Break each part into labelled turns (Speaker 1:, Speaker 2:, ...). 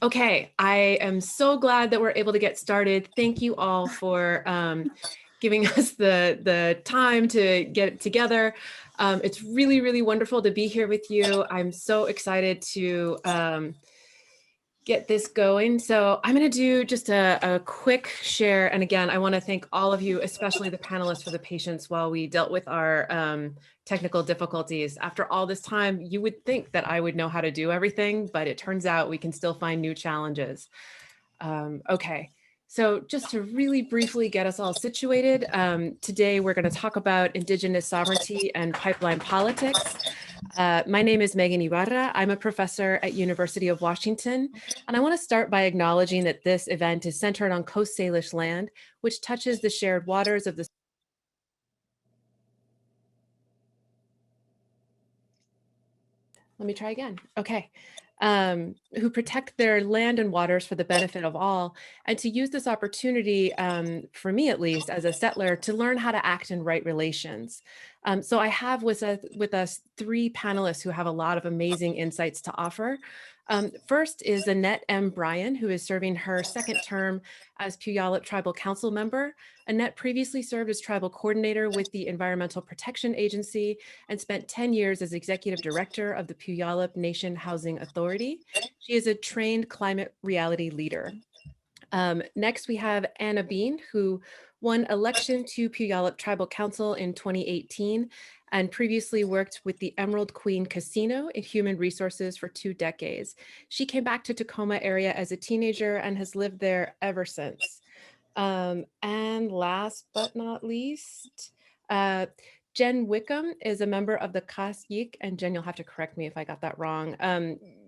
Speaker 1: Okay, I am so glad that we're able to get started. Thank you all for giving us the time to get together. It's really, really wonderful to be here with you. I'm so excited to get this going. So I'm going to do just a quick share. And again, I want to thank all of you, especially the panelists, for the patience while we dealt with our technical difficulties. After all this time, you would think that I would know how to do everything, but it turns out we can still find new challenges. Okay. So just to really briefly get us all situated, today we're going to talk about Indigenous sovereignty and pipeline politics. My name is Megan Ibarra. I'm a professor at University of Washington, and I want to start by acknowledging that this event is centered on Coast Salish land, which touches the shared waters of the Let me try again. Okay. Who protect their land and waters for the benefit of all, and to use this opportunity, for me at least, as a settler, to learn how to act in right relations. So I have with us three panelists who have a lot of amazing insights to offer. First is Annette M Bryan, who is serving her second term as Puyallup Tribal Council member. Annette previously served as tribal coordinator with the Environmental Protection Agency and spent 10 years as executive director of the Puyallup Nation Housing Authority. She is a trained climate reality leader. Next, we have Anna Bean, who won election to Puyallup Tribal Council in 2018 and previously worked with the Emerald Queen Casino in human resources for 2 decades. She came back to Tacoma area as a teenager and has lived there ever since. And last but not least, Jen Wickham is a member of the Kasik, and Jen, you'll have to correct me if I got that wrong,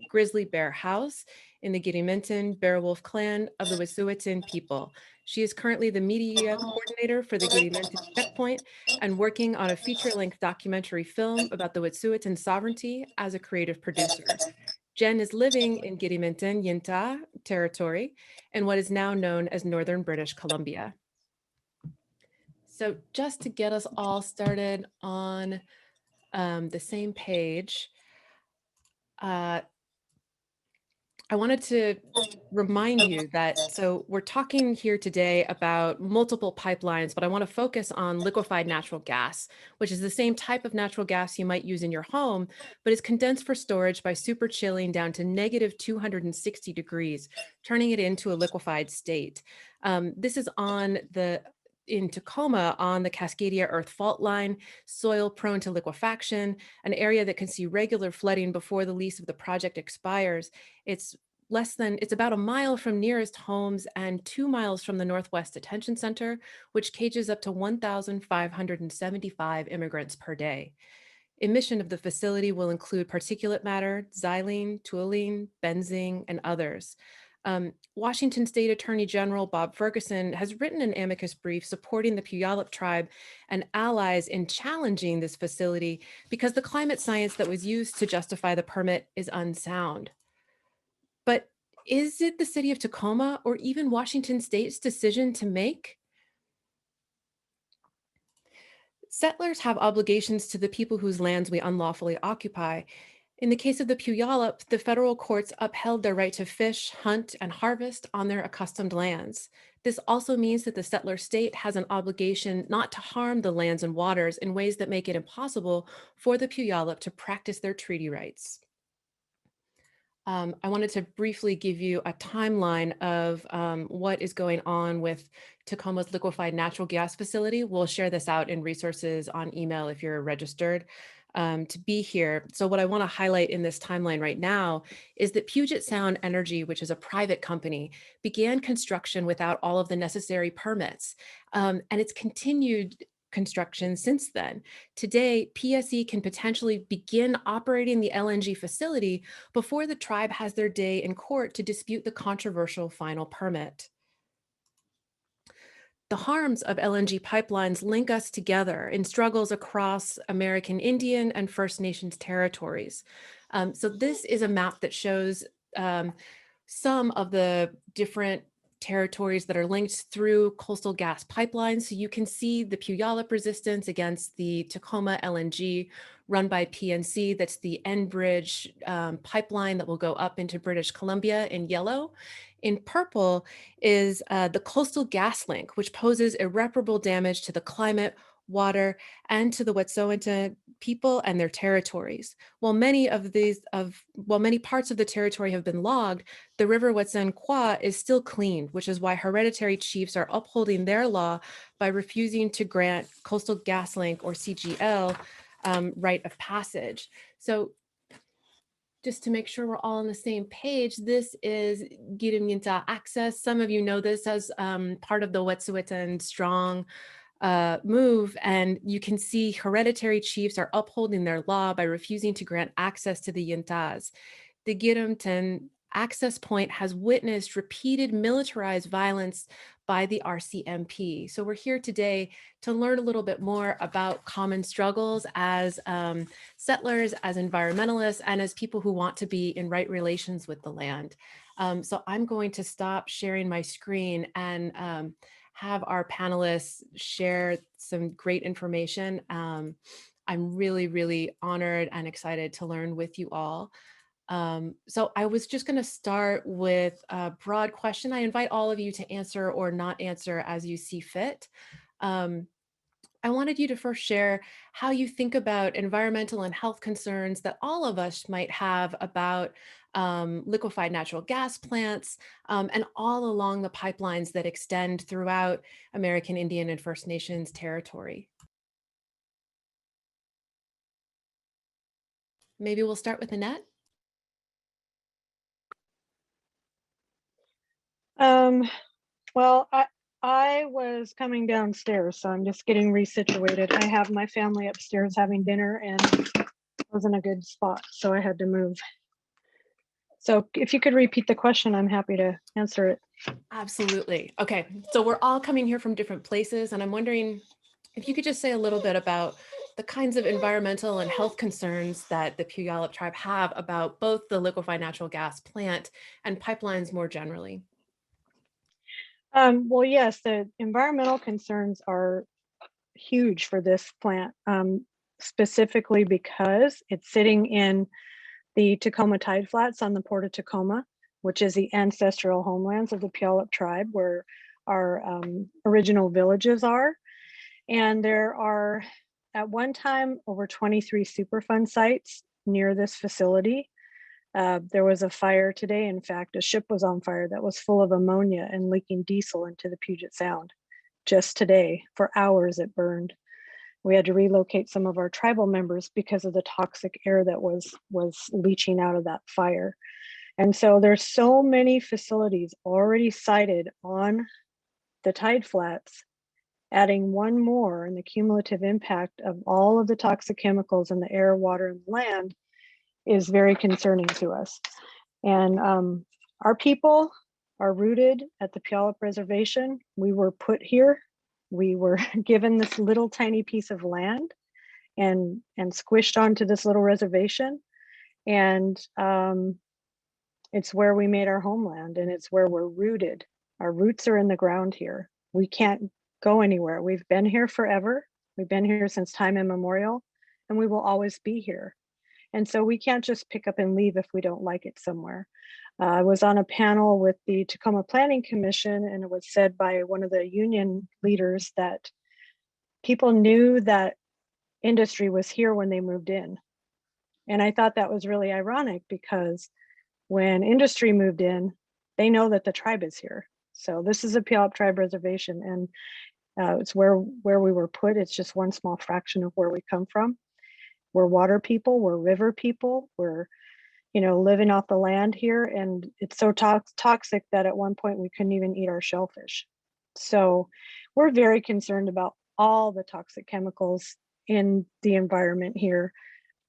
Speaker 1: Grizzly Bear House in the Giddiminton Beowulf clan of the Wet'suwet'en people. She is currently the media coordinator for the Giddiminton Checkpoint and working on a feature-length documentary film about the Wet'suwet'en sovereignty as a creative producer. Jen is living in Giddiminton, Yintah territory, in what is now known as Northern British Columbia. So just to get us all started on the same page, I wanted to remind you that, so we're talking here today about multiple pipelines, but I want to focus on liquefied natural gas, which is the same type of natural gas you might use in your home, but is condensed for storage by super chilling down to negative 260 degrees, turning it into a liquefied state. This is in Tacoma on the Cascadia Earth Fault Line, soil prone to liquefaction, an area that can see regular flooding before the lease of the project expires. It's about a mile from nearest homes and 2 miles from the Northwest Detention Center, which cages up to 1,575 immigrants per day. Emission of the facility will include particulate matter, xylene, toluene, benzene, and others. Washington State Attorney General Bob Ferguson has written an amicus brief supporting the Puyallup Tribe and allies in challenging this facility because the climate science that was used to justify the permit is unsound. But is it the city of Tacoma or even Washington State's decision to make? Settlers have obligations to the people whose lands we unlawfully occupy. In the case of the Puyallup, the federal courts upheld their right to fish, hunt, and harvest on their accustomed lands. This also means that the settler state has an obligation not to harm the lands and waters in ways that make it impossible for the Puyallup to practice their treaty rights. I wanted to briefly give you a timeline of what is going on with Tacoma's liquefied natural gas facility. We'll share this out in resources on email if you're registered to be here. So what I want to highlight in this timeline right now is that Puget Sound Energy, which is a private company, began construction without all of the necessary permits. And it's continued construction since then. Today, PSE can potentially begin operating the LNG facility before the tribe has their day in court to dispute the controversial final permit. The harms of LNG pipelines link us together in struggles across American Indian and First Nations territories. So this is a map that shows some of the different territories that are linked through coastal gas pipelines. So you can see the Puyallup resistance against the Tacoma LNG run by PNC. That's the Enbridge pipeline that will go up into British Columbia in yellow. In purple is the Coastal Gas Link, which poses irreparable damage to the climate, water, and to the Wet'suwet'en people and their territories. While many parts of the territory have been logged, the River Wet'suwet'en is still clean, which is why hereditary chiefs are upholding their law by refusing to grant Coastal Gas Link, or CGL, right of passage. So just to make sure we're all on the same page, this is Girimyinta access. Some of you know this as part of the Wet'suwet'en Strong move, and you can see hereditary chiefs are upholding their law by refusing to grant access to the Yintas. The Girimten access point has witnessed repeated militarized violence by the RCMP. So we're here today to learn a little bit more about common struggles as settlers, as environmentalists, and as people who want to be in right relations with the land. So I'm going to stop sharing my screen and have our panelists share some great information. I'm really, really honored and excited to learn with you all. So I was just going to start with a broad question. I invite all of you to answer or not answer as you see fit. I wanted you to first share how you think about environmental and health concerns that all of us might have about liquefied natural gas plants and all along the pipelines that extend throughout American Indian and First Nations territory. Maybe we'll start with Annette.
Speaker 2: Well, I was coming downstairs, so I'm just getting resituated. I have my family upstairs having dinner and I was in a good spot, so I had to move. So if you could repeat the question, I'm happy to answer it.
Speaker 1: Absolutely. Okay, so we're all coming here from different places, and I'm wondering if you could just say a little bit about the kinds of environmental and health concerns that the Puyallup Tribe have about both the liquefied natural gas plant and pipelines more generally.
Speaker 2: Well, yes, the environmental concerns are huge for this plant, specifically because it's sitting in the Tacoma tide flats on the Port of Tacoma, which is the ancestral homelands of the Puyallup tribe, where our original villages are. And there are, at one time, over 23 Superfund sites near this facility. There was a fire today. In fact, a ship was on fire that was full of ammonia and leaking diesel into the Puget Sound. Just today, for hours, it burned. We had to relocate some of our tribal members because of the toxic air that was leaching out of that fire. And so there's so many facilities already sited on the tide flats. Adding one more, and the cumulative impact of all of the toxic chemicals in the air, water, and land is very concerning to us. And our people are rooted at the Puyallup Reservation. We were put here. We were given this little tiny piece of land and squished onto this little reservation. And it's where we made our homeland, and it's where we're rooted. Our roots are in the ground here. We can't go anywhere. We've been here forever. We've been here since time immemorial, and we will always be here. And so we can't just pick up and leave if we don't like it somewhere. I was on a panel with the Tacoma Planning Commission, and it was said by one of the union leaders that people knew that industry was here when they moved in. And I thought that was really ironic, because when industry moved in, they know that the tribe is here. So this is a Puyallup Tribe Reservation, and it's where we were put. It's just one small fraction of where we come from. We're water people, we're river people, we're living off the land here, and it's so toxic that at one point we couldn't even eat our shellfish. So we're very concerned about all the toxic chemicals in the environment here.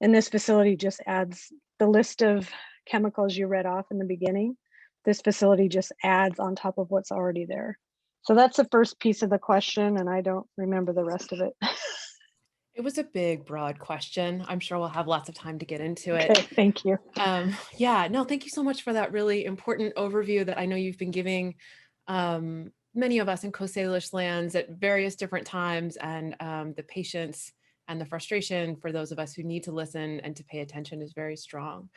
Speaker 2: And this facility just adds the list of chemicals you read off in the beginning. This facility just adds on top of what's already there. So that's the first piece of the question, and I don't remember the rest of it.
Speaker 1: It was a big, broad question. I'm sure we'll have lots of time to get into it.
Speaker 2: Okay, thank you.
Speaker 1: Yeah, no, thank you so much for that really important overview that I know you've been giving many of us in Coast Salish lands at various different times, and the patience and the frustration for those of us who need to listen and to pay attention is very strong.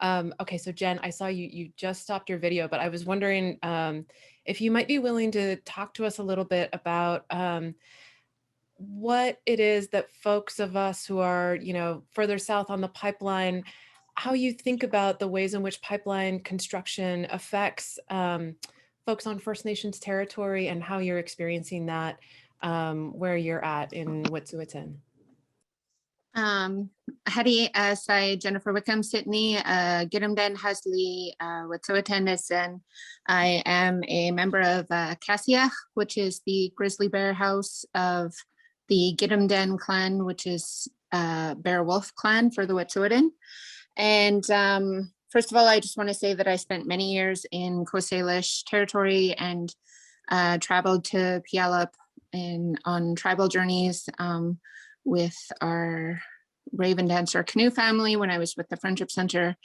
Speaker 1: Okay, so Jen, I saw you just stopped your video, but I was wondering if you might be willing to talk to us a little bit about what it is that folks of us who are, further south on the pipeline, how you think about the ways in which pipeline construction affects folks on First Nations territory, and how you're experiencing that where you're at in Wet'suwet'en.
Speaker 3: Hadi saya Jennifer Wickham Sydney Gidimden Hasli Wet'suwet'en. I am a member of Cassia, which is the grizzly bear house of the Gidimden clan, which is bear wolf clan for the Wet'suwet'en. And first of all, I just want to say that I spent many years in Coast Salish territory and traveled to Puyallup on tribal journeys with our Raven Dancer canoe family when I was with the Friendship Center,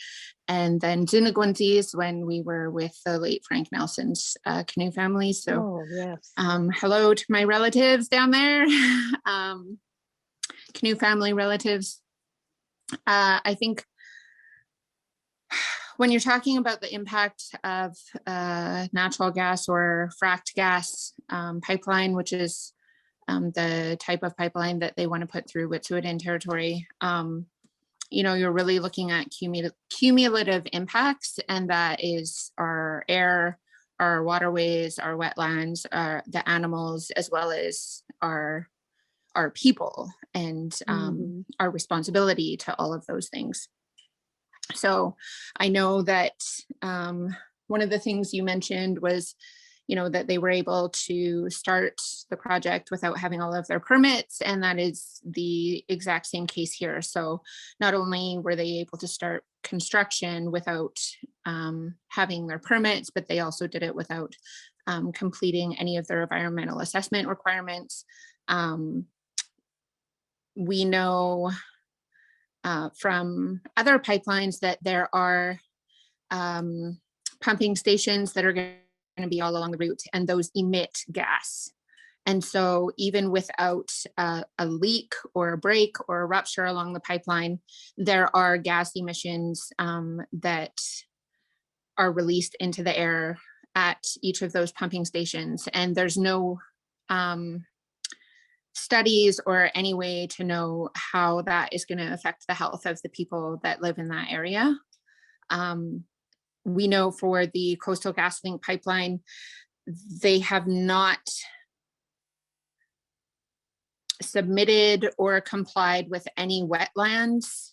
Speaker 3: and then Zunagwinzis when we were with the late Frank Nelson's canoe family. So
Speaker 2: yes.
Speaker 3: Hello to my relatives down there, canoe family relatives. I think when you're talking about the impact of natural gas or fracked gas pipeline, which is the type of pipeline that they want to put through Wet'suwet'en territory, you're really looking at cumulative impacts, and that is our air, our waterways, our wetlands, the animals, as well as our people, and our responsibility to all of those things. So I know that one of the things you mentioned was, that they were able to start the project without having all of their permits, and that is the exact same case here. So not only were they able to start construction without having their permits, but they also did it without completing any of their environmental assessment requirements. We know from other pipelines that there are pumping stations that are going to be all along the route, and those emit gas. And so even without a leak or a break or a rupture along the pipeline, there are gas emissions that are released into the air at each of those pumping stations. And there's no studies or any way to know how that is going to affect the health of the people that live in that area. We know for the Coastal GasLink pipeline, they have not submitted or complied with any wetlands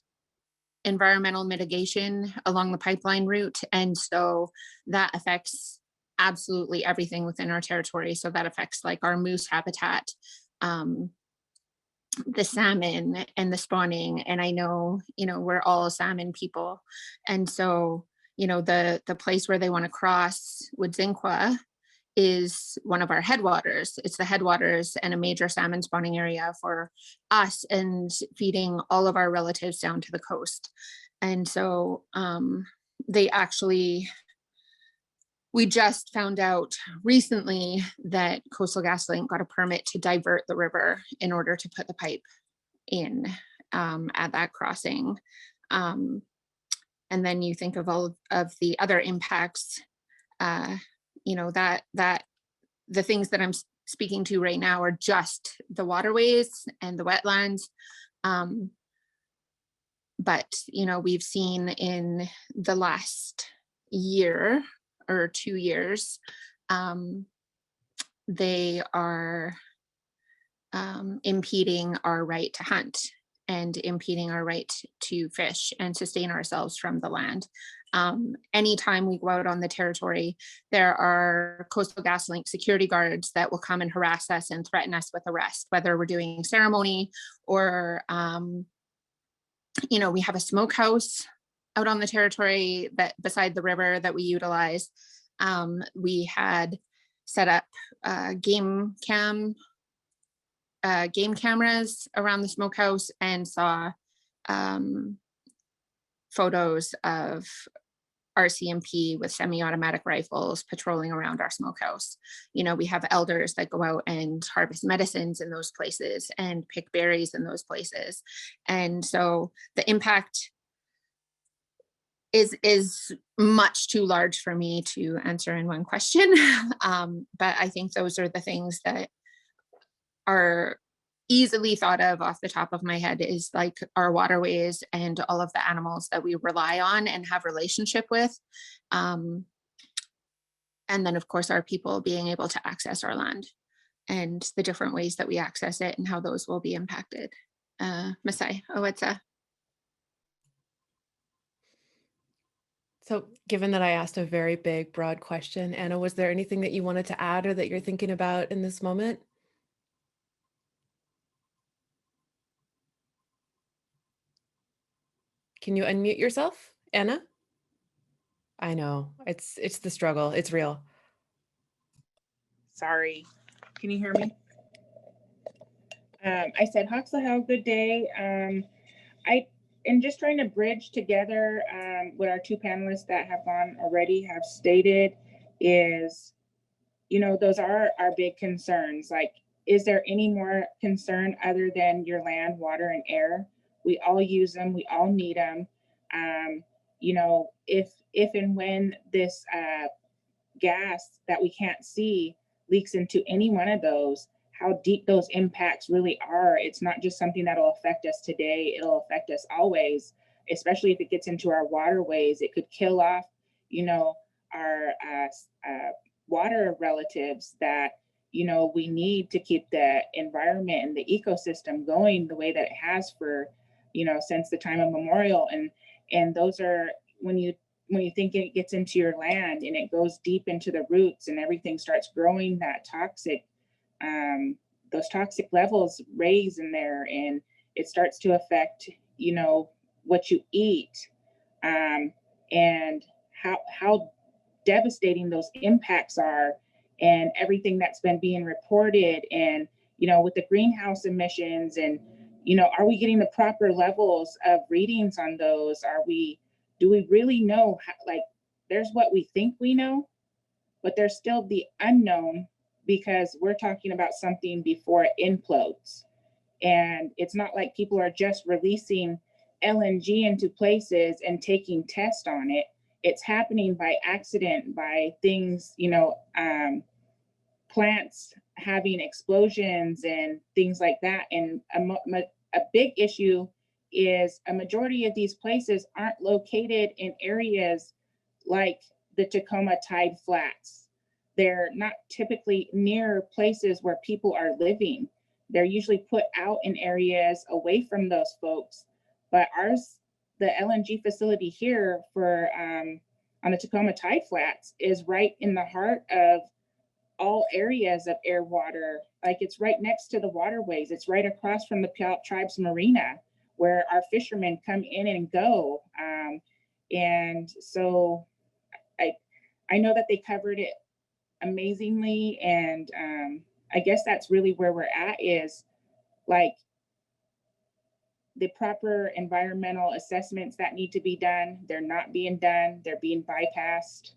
Speaker 3: environmental mitigation along the pipeline route. And so that affects absolutely everything within our territory. So that affects like our moose habitat, the salmon and the spawning. And I know, we're all salmon people. And so, the place where they want to cross Wodzinqua is one of our headwaters. It's the headwaters and a major salmon spawning area for us and feeding all of our relatives down to the coast. And so we just found out recently that Coastal GasLink got a permit to divert the river in order to put the pipe in at that crossing. And then you think of all of the other impacts, that the things that I'm speaking to right now are just the waterways and the wetlands. But, we've seen in the last year or 2 years, they are impeding our right to hunt and impeding our right to fish and sustain ourselves from the land. Anytime we go out on the territory, there are Coastal GasLink security guards that will come and harass us and threaten us with arrest, whether we're doing ceremony or, we have a smokehouse out on the territory that beside the river that we utilize. We had set up game cameras around the smokehouse and saw photos of RCMP with semi-automatic rifles patrolling around our smokehouse. You know, we have elders that go out and harvest medicines in those places and pick berries in those places. And so the impact is much too large for me to answer in one question. But I think those are the things that are easily thought of off the top of my head, is like our waterways and all of the animals that we rely on and have relationship with. And then of course our people being able to access our land and the different ways that we access it and how those will be impacted. Masai Owetsa.
Speaker 1: So given that I asked a very big, broad question, Anna, was there anything that you wanted to add or that you're thinking about in this moment? Can you unmute yourself, Anna? I know, it's the struggle, it's real.
Speaker 4: Sorry, can you hear me? I said, Hoxla, good day. I am just trying to bridge together what our two panelists that have gone already have stated is, you know, those are our big concerns. Like, is there any more concern other than your land, water, and air? We all use them, we all need them. You know, if and when this gas that we can't see leaks into any one of those, how deep those impacts really are. It's not just something that'll affect us today, it'll affect us always, especially if it gets into our waterways. It could kill off, you know, our water relatives that, you know, we need to keep the environment and the ecosystem going the way that it has for, you know, since the time of memorial. And those are, when you think it gets into your land and it goes deep into the roots and everything starts growing, that toxic, those toxic levels raise in there, and it starts to affect, you know, what you eat, and how devastating those impacts are, and everything that's been being reported. And, you know, with the greenhouse emissions, and, you know, are we getting the proper levels of readings on those? Do we really know how, like, there's what we think we know, but there's still the unknown, because we're talking about something before it implodes. And it's not like people are just releasing LNG into places and taking tests on it. It's happening by accident, by things, you know, plants having explosions and things like that. And a big issue is a majority of these places aren't located in areas like the Tacoma tide flats. They're not typically near places where people are living. They're usually put out in areas away from those folks. But ours, the LNG facility here for on the Tacoma tide flats, is right in the heart of all areas of air water. Like, it's right next to the waterways. It's right across from the Puyallup Tribe's marina, where our fishermen come in and go. And so I know that they covered it amazingly. And I guess that's really where we're at, is like the proper environmental assessments that need to be done. They're not being done. They're being bypassed.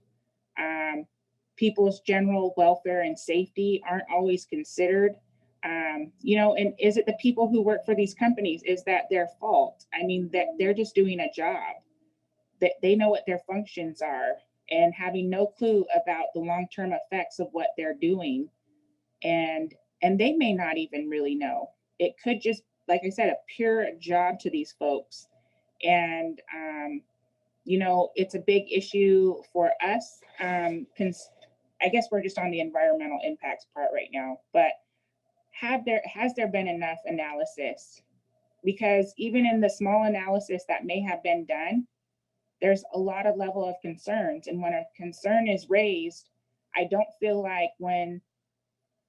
Speaker 4: People's general welfare and safety aren't always considered. You know, and is it the people who work for these companies? Is that their fault? I mean, that they're just doing a job, that they know what their functions are, and having no clue about the long-term effects of what they're doing. And they may not even really know. It could just, like I said, a pure job to these folks. And you know, it's a big issue for us. I guess we're just on the environmental impacts part right now, but has there been enough analysis? Because even in the small analysis that may have been done, there's a lot of level of concerns. And when a concern is raised, I don't feel like when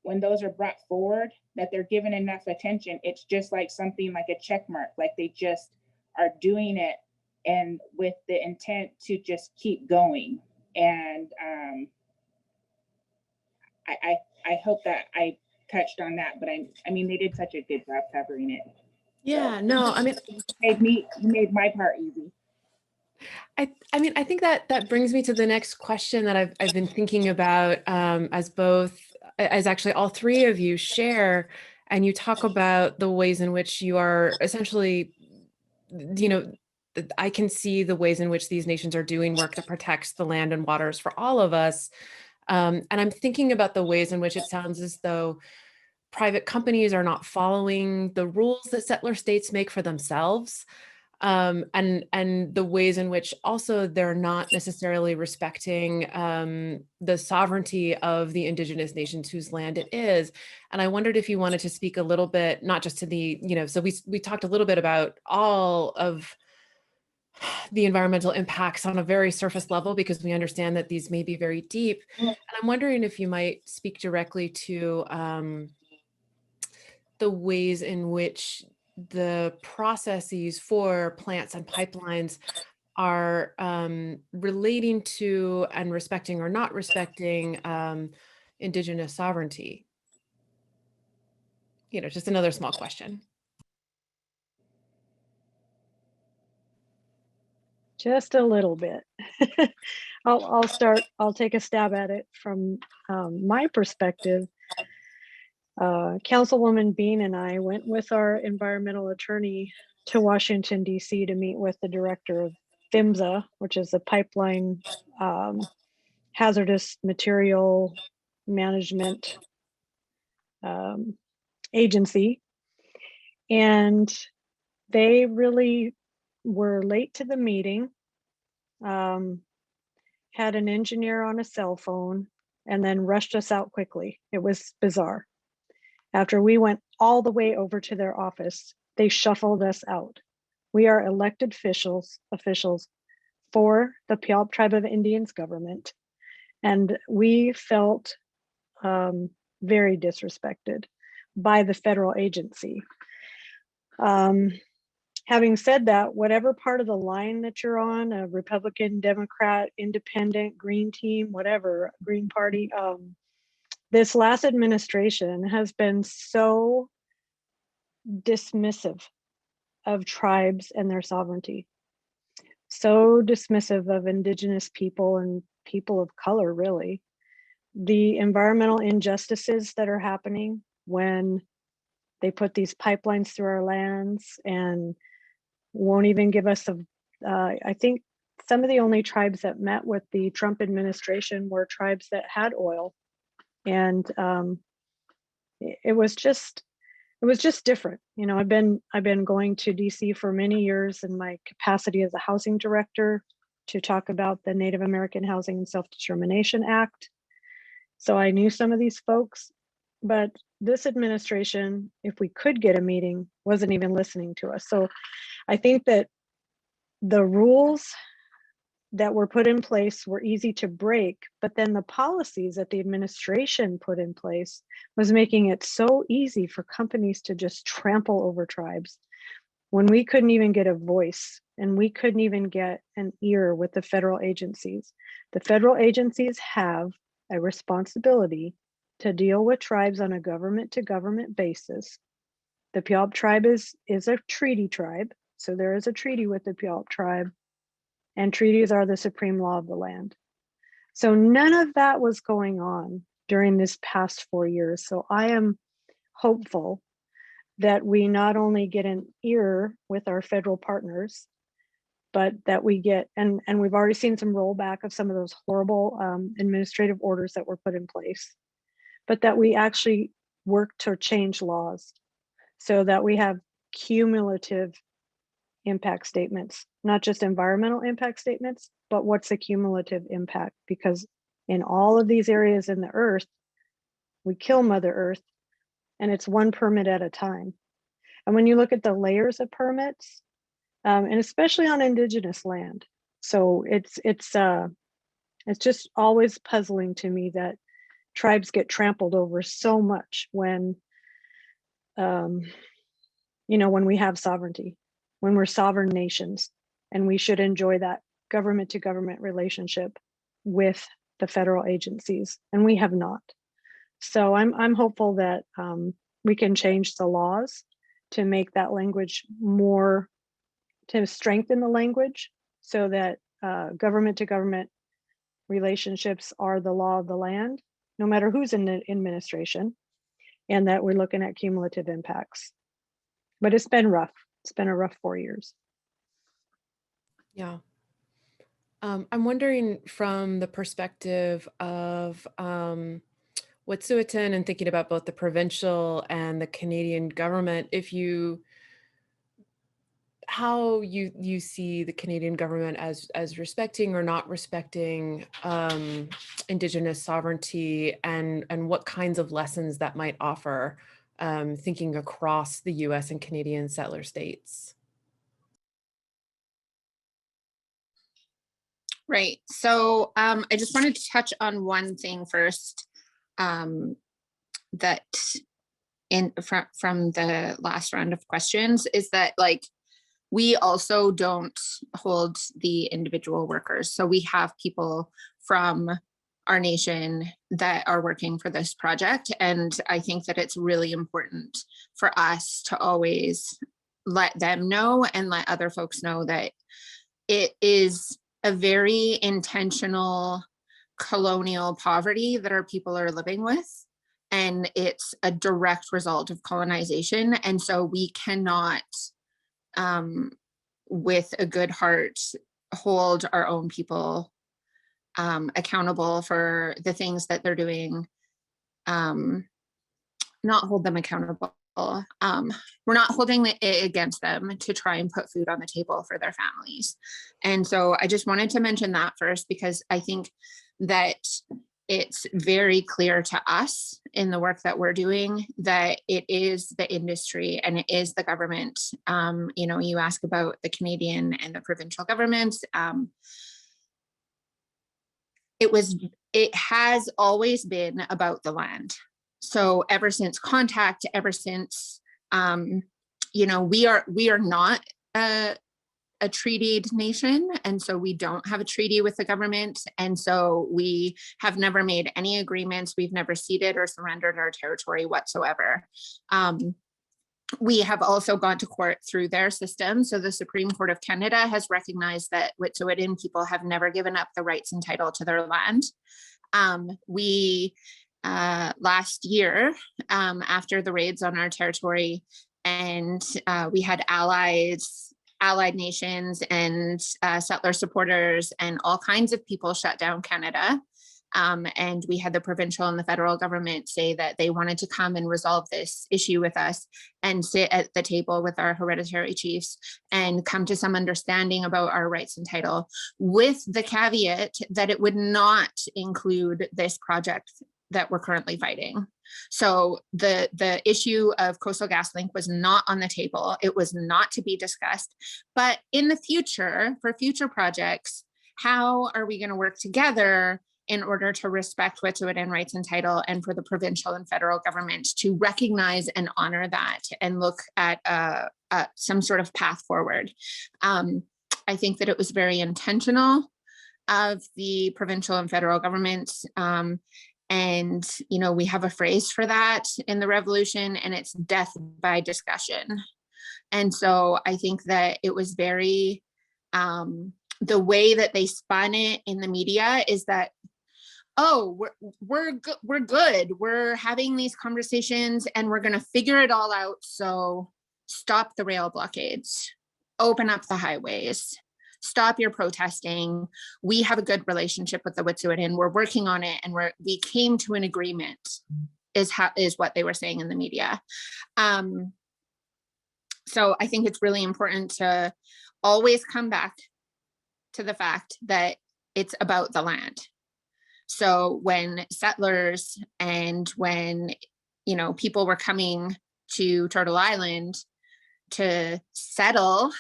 Speaker 4: those are brought forward that they're given enough attention. It's just like something like a check mark, like they just are doing it and with the intent to just keep going. And I hope that I touched on that, but I mean, they did such a good job covering it.
Speaker 1: Yeah,
Speaker 4: So,
Speaker 1: no, I mean,
Speaker 4: you made my part easy.
Speaker 1: I mean, I think that that brings me to the next question that I've been thinking about, as actually all three of you share, and you talk about the ways in which you are essentially, you know, I can see the ways in which these nations are doing work that protects the land and waters for all of us. And I'm thinking about the ways in which it sounds as though private companies are not following the rules that settler states make for themselves, and the ways in which also they're not necessarily respecting the sovereignty of the indigenous nations whose land it is. And I wondered if you wanted to speak a little bit, not just to the, so we talked a little bit about all of the environmental impacts on a very surface level, because we understand that these may be very deep. And I'm wondering if you might speak directly to the ways in which the processes for plants and pipelines are relating to and respecting or not respecting indigenous sovereignty. Just another small question.
Speaker 2: Just a little bit. I'll take a stab at it from my perspective. Councilwoman Bean and I went with our environmental attorney to Washington, D.C. to meet with the director of PHMSA, which is the Pipeline Hazardous Material Management Agency. And they really were late to the meeting, had an engineer on a cell phone, and then rushed us out quickly. It was bizarre. After we went all the way over to their office, they shuffled us out. We are elected officials for the Puyallup Tribe of Indians government, and we felt very disrespected by the federal agency. Having said that, whatever part of the line that you're on, a Republican, Democrat, Independent, Green team, whatever, Green Party, this last administration has been so dismissive of tribes and their sovereignty, so dismissive of indigenous people and people of color, really. The environmental injustices that are happening when they put these pipelines through our lands and won't even give us I think some of the only tribes that met with the Trump administration were tribes that had oil. And it was just different. I've been going to DC for many years in my capacity as a housing director to talk about the Native American Housing and Self-Determination Act. So I knew some of these folks, but this administration, if we could get a meeting, wasn't even listening to us. So I think that the rules that were put in place were easy to break, but then the policies that the administration put in place was making it so easy for companies to just trample over tribes when we couldn't even get a voice and we couldn't even get an ear with the federal agencies. The federal agencies have a responsibility to deal with tribes on a government to government basis. The Puyallup tribe is a treaty tribe. So there is a treaty with the Puyallup tribe, and treaties are the supreme law of the land. So none of that was going on during this past 4 years. So I am hopeful that we not only get an ear with our federal partners, but that we get, and we've already seen some rollback of some of those horrible administrative orders that were put in place, but that we actually work to change laws so that we have cumulative impact statements, not just environmental impact statements, but what's the cumulative impact? Because in all of these areas in the earth, we kill Mother Earth, and it's one permit at a time. And when you look at the layers of permits, and especially on indigenous land, so it's just always puzzling to me that tribes get trampled over so much when when we have sovereignty, when we're sovereign nations, and we should enjoy that government to government relationship with the federal agencies, and we have not. So I'm hopeful that we can change the laws to make that language more, to strengthen the language so that government to government relationships are the law of the land, no matter who's in the administration, and that we're looking at cumulative impacts. But it's been rough. It's been a rough 4 years.
Speaker 1: Yeah. I'm wondering from the perspective of Wet'suwet'en and thinking about both the provincial and the Canadian government, how you see the Canadian government as respecting or not respecting Indigenous sovereignty, and what kinds of lessons that might offer, thinking across the US and Canadian settler states.
Speaker 3: Right. So I just wanted to touch on one thing first, that from the last round of questions, is that like we also don't hold the individual workers. So we have people from our nation that are working for this project. And I think that it's really important for us to always let them know and let other folks know that it is a very intentional colonial poverty that our people are living with. And it's a direct result of colonization. And so we cannot, with a good heart, hold our own people accountable for the things that they're doing, not hold them accountable. We're not holding it against them to try and put food on the table for their families. And so I just wanted to mention that first, because I think that it's very clear to us in the work that we're doing that it is the industry and it is the government. You ask about the Canadian and the provincial governments. It has always been about the land. So ever since contact, ever since, we are not a treated nation. And so we don't have a treaty with the government. And so we have never made any agreements. We've never ceded or surrendered our territory whatsoever. We have also gone to court through their system. So the Supreme Court of Canada has recognized that Wet'suwet'en people have never given up the rights and title to their land. Last year, after the raids on our territory, and we had allied nations and settler supporters and all kinds of people shut down Canada. And we had the provincial and the federal government say that they wanted to come and resolve this issue with us and sit at the table with our hereditary chiefs and come to some understanding about our rights and title, with the caveat that it would not include this project that we're currently fighting. So the issue of Coastal GasLink was not on the table. It was not to be discussed. But in the future, for future projects, how are we going to work together in order to respect Wet'suwet'en rights and title, and for the provincial and federal government to recognize and honor that and look at some sort of path forward? I think that it was very intentional of the provincial and federal governments. And, we have a phrase for that in the revolution, and it's death by discussion. And so I think that it was very, the way that they spun it in the media is that, oh, we're good. We're having these conversations and we're going to figure it all out. So stop the rail blockades, open up the highways, stop your protesting. We have a good relationship with the Wet'suwet'en. We're working on it, and we came to an agreement, is what they were saying in the media. So I think it's really important to always come back to the fact that it's about the land. So when settlers and when, people were coming to Turtle Island to settle,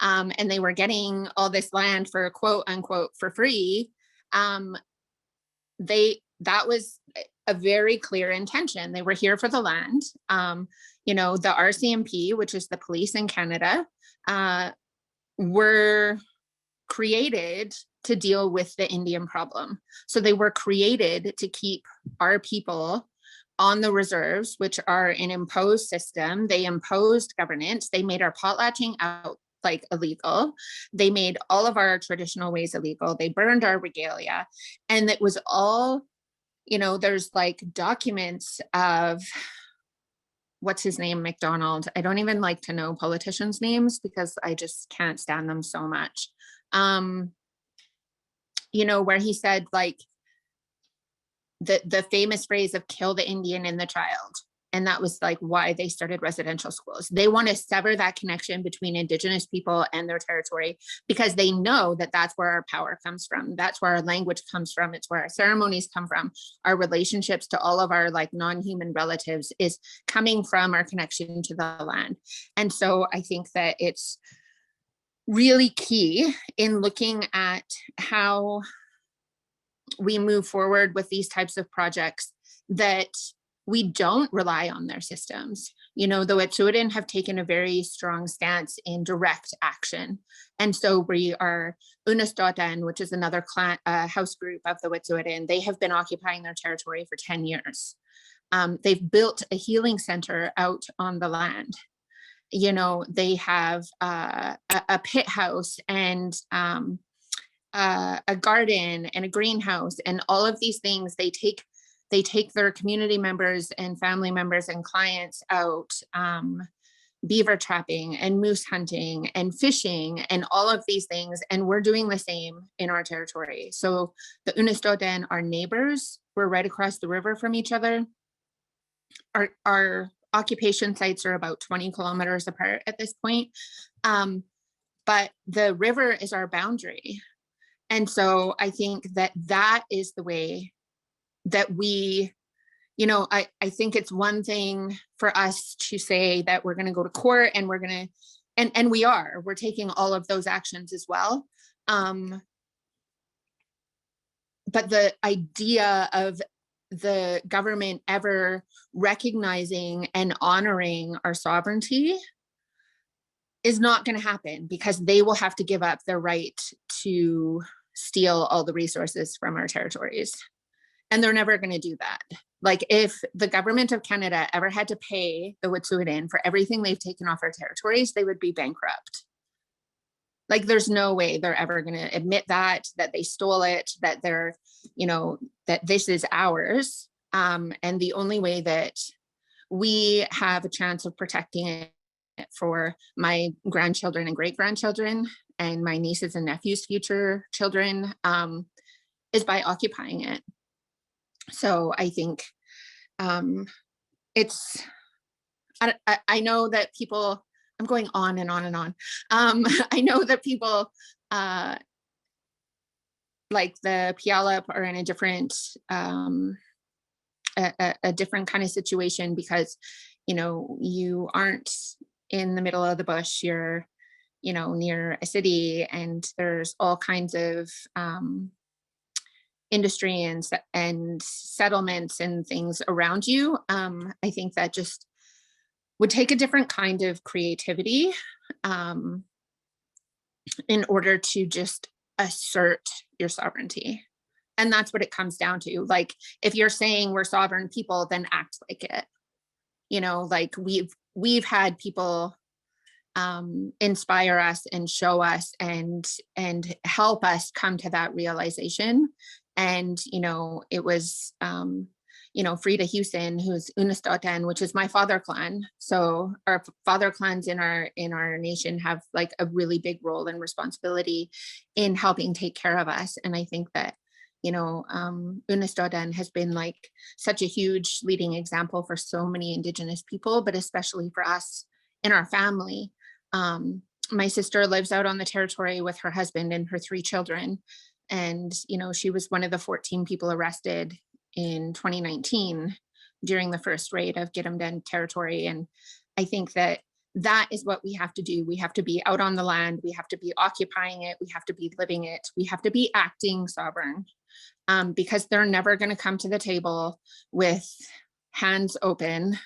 Speaker 3: and they were getting all this land for quote unquote for free, that was a very clear intention. They were here for the land. The RCMP, which is the police in Canada, were created to deal with the Indian problem. So they were created to keep our people on the reserves, which are an imposed system. They imposed governance. They made our potlatching like illegal. They made all of our traditional ways illegal. They burned our regalia. And it was all, you know, there's like documents of, what's his name, McDonald. I don't even like to know politicians' names because I just can't stand them so much. You know, where he said like the famous phrase of kill the Indian in the child. And that was like why they started residential schools. They want to sever that connection between Indigenous people and their territory because they know that that's where our power comes from. That's where our language comes from. It's where our ceremonies come from. Our relationships to all of our like non-human relatives is coming from our connection to the land. And so I think that it's really key in looking at how we move forward with these types of projects that we don't rely on their systems. You know, the Wet'suwet'en have taken a very strong stance in direct action. And so we are Unist'ot'en, which is another clan, house group of the Wet'suwet'en. They have been occupying their territory for 10 years. They've built a healing center out on the land. You know, they have a pit house and a garden and a greenhouse and all of these things. They take their community members and family members and clients out beaver trapping and moose hunting and fishing and all of these things. And we're doing the same in our territory. So the Unist'ot'en are neighbors. We're right across the river from each other. Our occupation sites are about 20 kilometers apart at this point. But the river is our boundary. And so I think that that is the way that we, you know, I think it's one thing for us to say that we're going to go to court and we're going to, and we're taking all of those actions as well. But the idea of the government ever recognizing and honoring our sovereignty is not going to happen because they will have to give up their right to steal all the resources from our territories. And they're never going to do that. Like if the government of Canada ever had to pay the Wet'suwet'en for everything they've taken off our territories, they would be bankrupt. Like there's no way they're ever going to admit that they stole it, that they're, you know, that this is ours. And the only way that we have a chance of protecting it for my grandchildren and great-grandchildren and my nieces and nephews' future children is by occupying it. So I think it's, I know that people, I'm going on and on and on. I know that people like the Puyallup are in a different, a different kind of situation because, you know, you aren't in the middle of the bush, you're, you know, near a city and there's all kinds of industry and settlements and things around you. I think that just would take a different kind of creativity in order to just assert your sovereignty. And that's what it comes down to. Like, if you're saying we're sovereign people, then act like it. You know, like we've had people inspire us and show us and help us come to that realization. And, you know, it was, you know, Frida Houston, who's Unist'ot'en, which is my father clan. So our father clans in our nation have like a really big role and responsibility in helping take care of us. And I think that, you know, Unist'ot'en has been like such a huge leading example for so many Indigenous people, but especially for us in our family. My sister lives out on the territory with her husband and her 3 children. And, you know, she was one of the 14 people arrested in 2019 during the first raid of Gidimt'en territory. And I think that that is what we have to do. We have to be out on the land. We have to be occupying it. We have to be living it. We have to be acting sovereign because they're never going to come to the table with hands open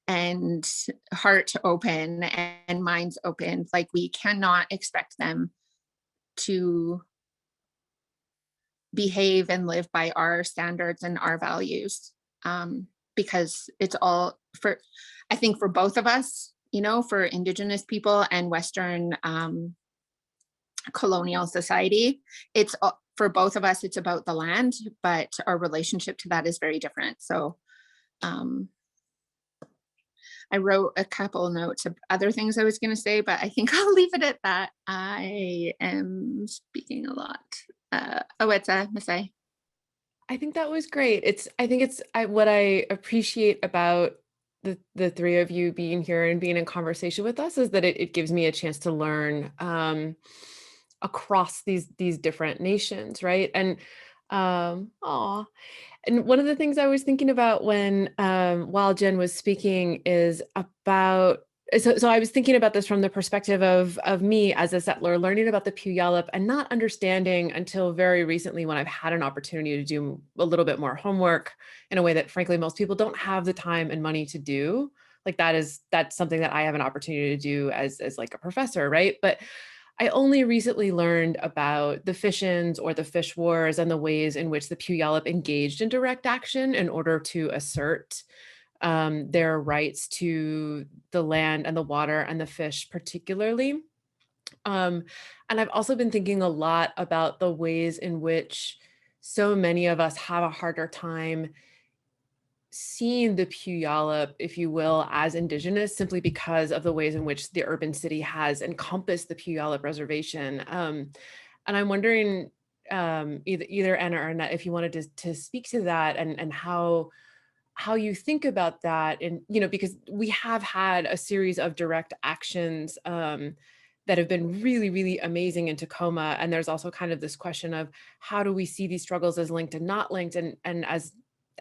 Speaker 3: and heart open and minds open. Like, we cannot expect them to behave and live by our standards and our values, because it's all for, I think for both of us, you know, for Indigenous people and Western colonial society, it's for both of us, it's about the land, but our relationship to that is very different. So I wrote a couple notes of other things I was going to say, but I think I'll leave it at that. I am speaking a lot. Owetsa, Masai.
Speaker 1: I think that was great. What I appreciate about the three of you being here and being in conversation with us is that it gives me a chance to learn across these different nations, right? And and one of the things I was thinking about when while Jen was speaking is about, so I was thinking about this from the perspective of me as a settler, learning about the Puyallup and not understanding until very recently, when I've had an opportunity to do a little bit more homework in a way that frankly most people don't have the time and money to do. Like that's something that I have an opportunity to do as like a professor, right? But I only recently learned about the fish-ins or the fish wars and the ways in which the Puyallup engaged in direct action in order to assert their rights to the land and the water and the fish particularly. And I've also been thinking a lot about the ways in which so many of us have a harder time seeing the Puyallup, if you will, as Indigenous, simply because of the ways in which the urban city has encompassed the Puyallup reservation. And I'm wondering, either Anna or Annette, if you wanted to speak to that and how you think about that, and because we have had a series of direct actions that have been really, really amazing in Tacoma, and there's also kind of this question of how do we see these struggles as linked and not linked, and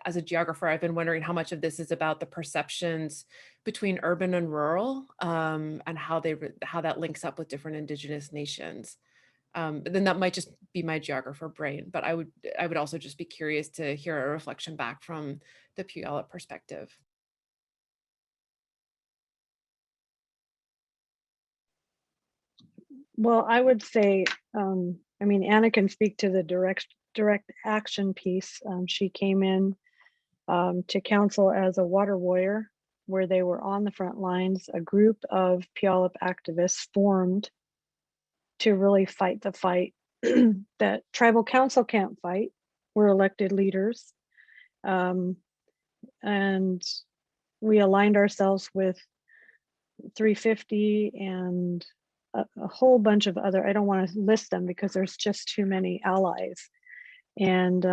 Speaker 1: as a geographer, I've been wondering how much of this is about the perceptions between urban and rural, and how that links up with different Indigenous nations. But then that might just be my geographer brain, but I would also just be curious to hear a reflection back from the Puyallup perspective.
Speaker 2: Well, I would say, Anna can speak to the direct action piece. She came in to council as a water warrior, where they were on the front lines. A group of Puyallup activists formed to really fight the fight that tribal council can't fight. We're elected leaders. And we aligned ourselves with 350 and a whole bunch of other, I don't want to list them because there's just too many allies. And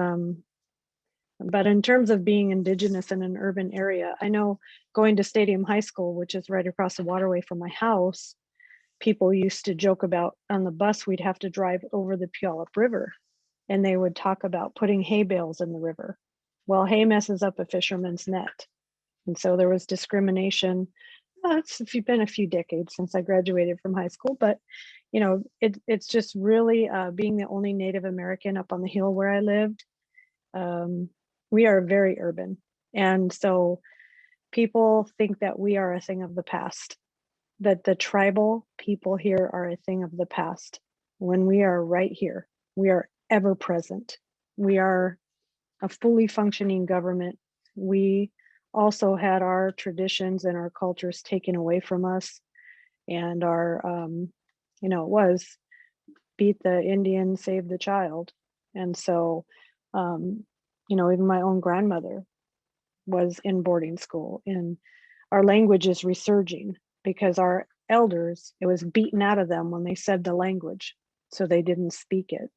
Speaker 2: but in terms of being Indigenous in an urban area, I know going to Stadium High School, which is right across the waterway from my house, people used to joke about on the bus, we'd have to drive over the Puyallup River, and they would talk about putting hay bales in the river. Well, hay messes up a fisherman's net. And so there was discrimination. It's been a few decades since I graduated from high school, but it's just really being the only Native American up on the hill where I lived. We are very urban. And so people think that we are a thing of the past, that the tribal people here are a thing of the past, when we are right here. We are ever present. We are a fully functioning government. We also had our traditions and our cultures taken away from us, and our it was beat the Indian, save the child. And so even my own grandmother was in boarding school, and our language is resurging because our elders, it was beaten out of them when they said the language, so they didn't speak it.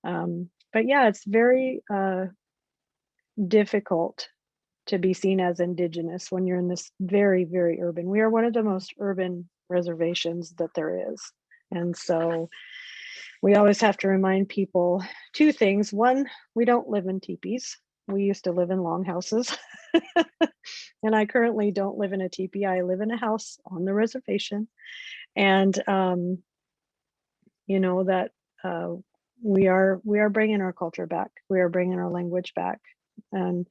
Speaker 2: But yeah, it's very difficult to be seen as Indigenous when you're in this very, very urban. We are one of the most urban reservations that there is. And so we always have to remind people two things. One, we don't live in teepees. We used to live in longhouses. And I currently don't live in a teepee. I live in a house on the reservation. And that we are bringing our culture back. We are bringing our language back. And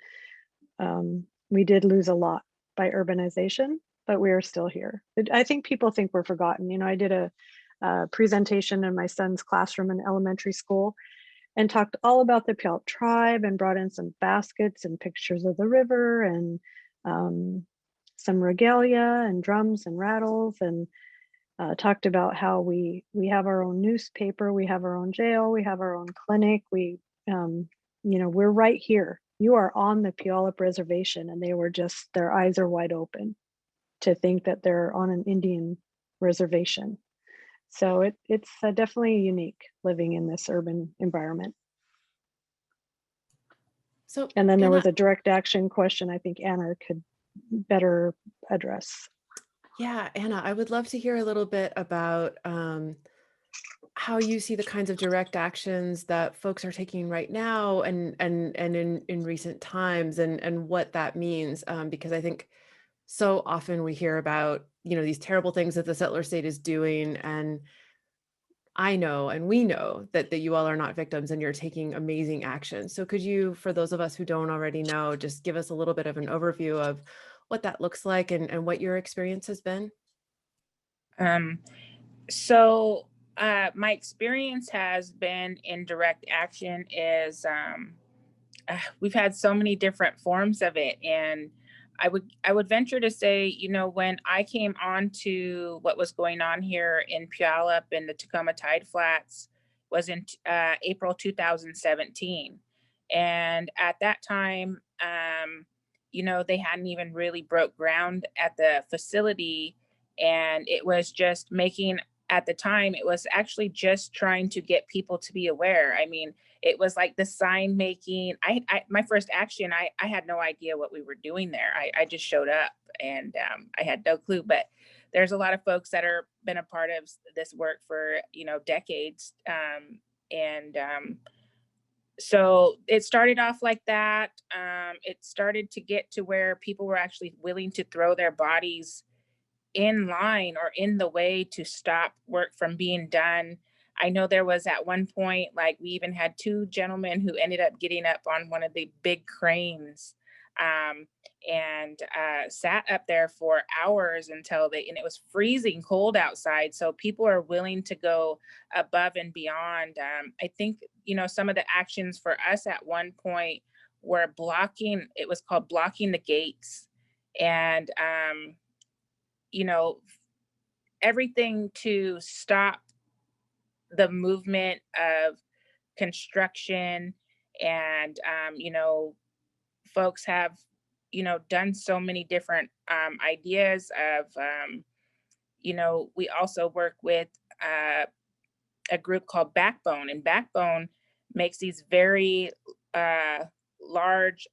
Speaker 2: we did lose a lot by urbanization, but we are still here. I think people think we're forgotten. I did a presentation in my son's classroom in elementary school and talked all about the Puyallup Tribe and brought in some baskets and pictures of the river and some regalia and drums and rattles, and talked about how we have our own newspaper, we have our own jail, we have our own clinic. We're right here. You are on the Puyallup Reservation, and they were just, their eyes are wide open to think that they're on an Indian reservation. So it's definitely unique living in this urban environment.
Speaker 1: So,
Speaker 2: And then there
Speaker 1: Anna,
Speaker 2: was a direct action question I think Anna could better address.
Speaker 1: yeah, Anna, I would love to hear a little bit about how you see the kinds of direct actions that folks are taking right now and in recent times, and what that means, because I think so often we hear about, these terrible things that the settler state is doing, and I know and we know that you all are not victims and you're taking amazing action. So could you, for those of us who don't already know, just give us a little bit of an overview of what that looks like and what your experience has been?
Speaker 4: So my experience has been in direct action is we've had so many different forms of it, and I would venture to say, when I came on to what was going on here in Puyallup and the Tacoma Tide Flats was in April 2017, and at that time, they hadn't even really broke ground at the facility, and it was just making. At the time, it was actually just trying to get people to be aware. I mean, it was like the sign making. My first action, I had no idea what we were doing there. I just showed up, and I had no clue. But there's a lot of folks that are been a part of this work for decades, and so it started off like that. It started to get to where people were actually willing to throw their bodies in line or in the way to stop work from being done. I know there was at one point, like we even had two gentlemen who ended up getting up on one of the big cranes, and sat up there for hours and it was freezing cold outside. So people are willing to go above and beyond. I think, some of the actions for us at one point were it was called blocking the gates. And, everything to stop the movement of construction. And folks have done so many different ideas of we also work with a group called Backbone, and Backbone makes these very large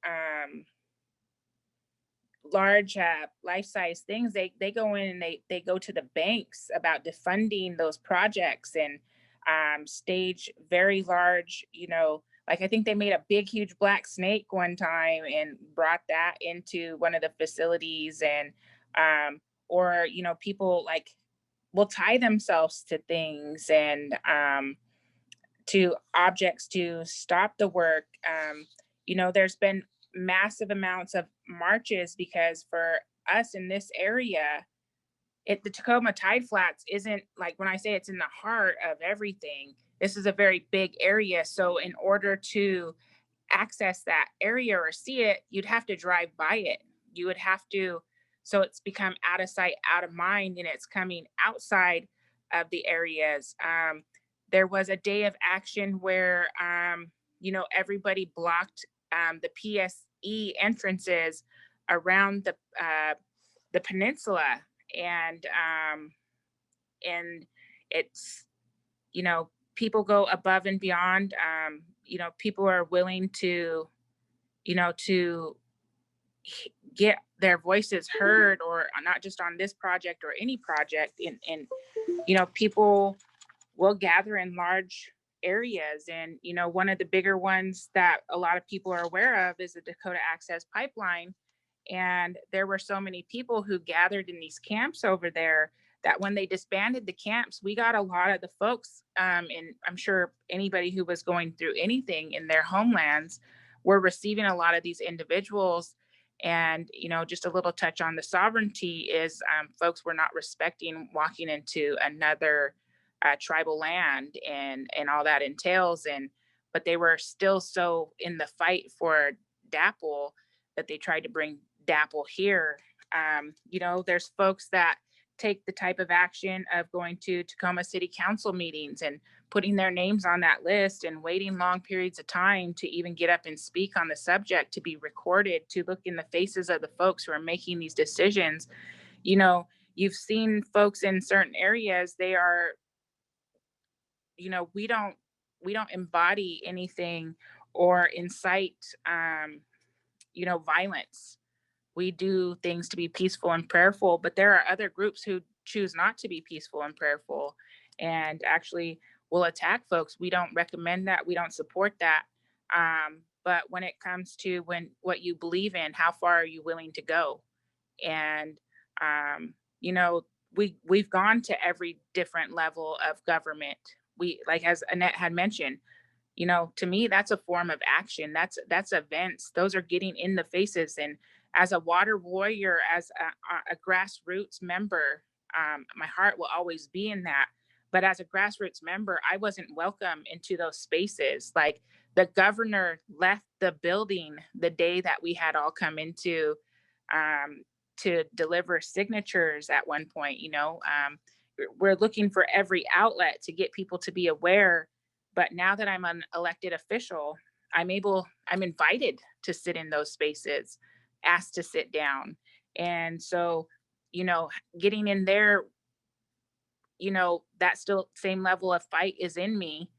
Speaker 4: life-size things. They go in and they go to the banks about defunding those projects, and stage very large, like I think they made a big huge black snake one time and brought that into one of the facilities. And or people like will tie themselves to things and to objects to stop the work. There's been massive amounts of marches because for us in this area, the Tacoma Tide Flats isn't like, when I say it's in the heart of everything, this is a very big area. So in order to access that area or see it, you'd have to drive by it. You would have to, so it's become out of sight, out of mind, and it's coming outside of the areas. There was a day of action where, everybody blocked the PSE entrances around the peninsula, and it's people go above and beyond. People are willing to to get their voices heard, or not just on this project or any project. And people will gather in large areas. And one of the bigger ones that a lot of people are aware of is the Dakota Access Pipeline. And there were so many people who gathered in these camps over there that when they disbanded the camps, we got a lot of the folks, and I'm sure anybody who was going through anything in their homelands were receiving a lot of these individuals. And, just a little touch on the sovereignty is folks were not respecting walking into another tribal land and all that entails. But they were still so in the fight for DAPL that they tried to bring DAPL here. You know, there's folks that take the type of action of going to Tacoma City Council meetings and putting their names on that list and waiting long periods of time to even get up and speak on the subject, to be recorded, to look in the faces of the folks who are making these decisions. You know, you've seen folks in certain areas, they are, you know, we don't embody anything or incite, you know, violence. We do things to be peaceful and prayerful, but there are other groups who choose not to be peaceful and prayerful and actually will attack folks. We don't recommend that. We don't support that. But when it comes to what you believe in, how far are you willing to go? And you know, we've gone to every different level of government. We, like, as Annette had mentioned, you know, to me, that's a form of action. That's events. Those are getting in the faces. And as a water warrior, as a grassroots member, my heart will always be in that. But as a grassroots member, I wasn't welcome into those spaces. Like, the governor left the building the day that we had all come into, to deliver signatures at one point. You know, we're looking for every outlet to get people to be aware. But now that I'm an elected official, I'm invited to sit in those spaces, asked to sit down. And so, you know, getting in there, you know, that still same level of fight is in me.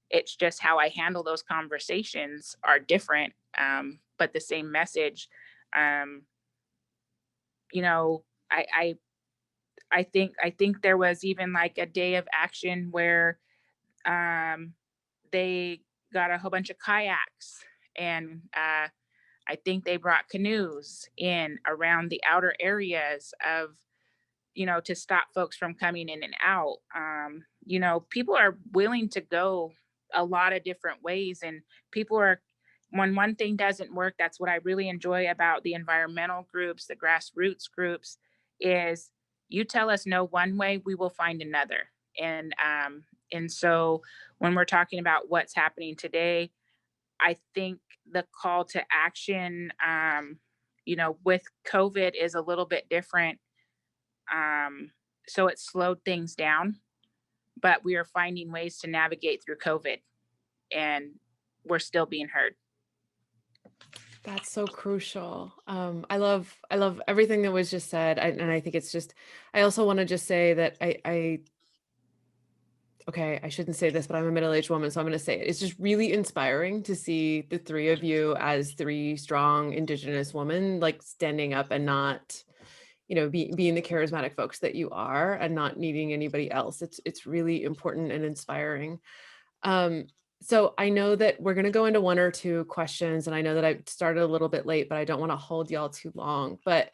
Speaker 4: It's just how I handle those conversations are different, but the same message. Um, you know, I think there was even like a day of action where, they got a whole bunch of kayaks, and I think they brought canoes in around the outer areas of, you know, to stop folks from coming in and out. You know, people are willing to go a lot of different ways, and people are, when one thing doesn't work, that's what I really enjoy about the environmental groups, the grassroots groups, is you tell us no one way, we will find another. And so when we're talking about what's happening today, I think the call to action, you know, with COVID is a little bit different. So it slowed things down, but we are finding ways to navigate through COVID, and we're still being heard.
Speaker 1: That's so crucial. I love everything that was just said. And I think it's just, I also want to just say that okay, I shouldn't say this, but I'm a middle-aged woman, so I'm going to say it. It's just really inspiring to see the three of you as three strong Indigenous women, like standing up and not, you know, being the charismatic folks that you are and not needing anybody else. It's really important and inspiring. So I know that we're going to go into one or two questions, and I know that I started a little bit late, but I don't want to hold y'all too long. But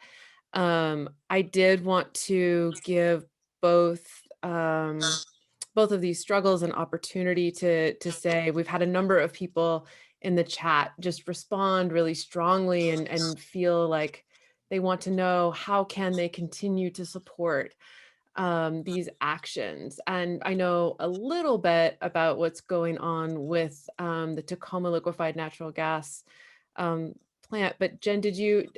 Speaker 1: I did want to give both both of these struggles an opportunity to say, we've had a number of people in the chat just respond really strongly and feel like they want to know how can they continue to support these actions. And I know a little bit about what's going on with the Tacoma Liquefied Natural Gas plant. But Jen,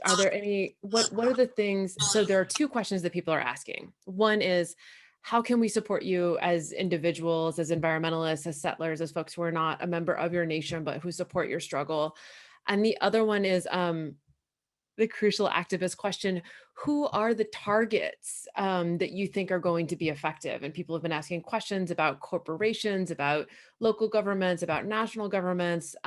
Speaker 1: are there any, what are the things? So there are two questions that people are asking. One is, how can we support you as individuals, as environmentalists, as settlers, as folks who are not a member of your nation, but who support your struggle? And the other one is, the crucial activist question: who are the targets that you think are going to be effective? And people have been asking questions about corporations, about local governments, about national governments.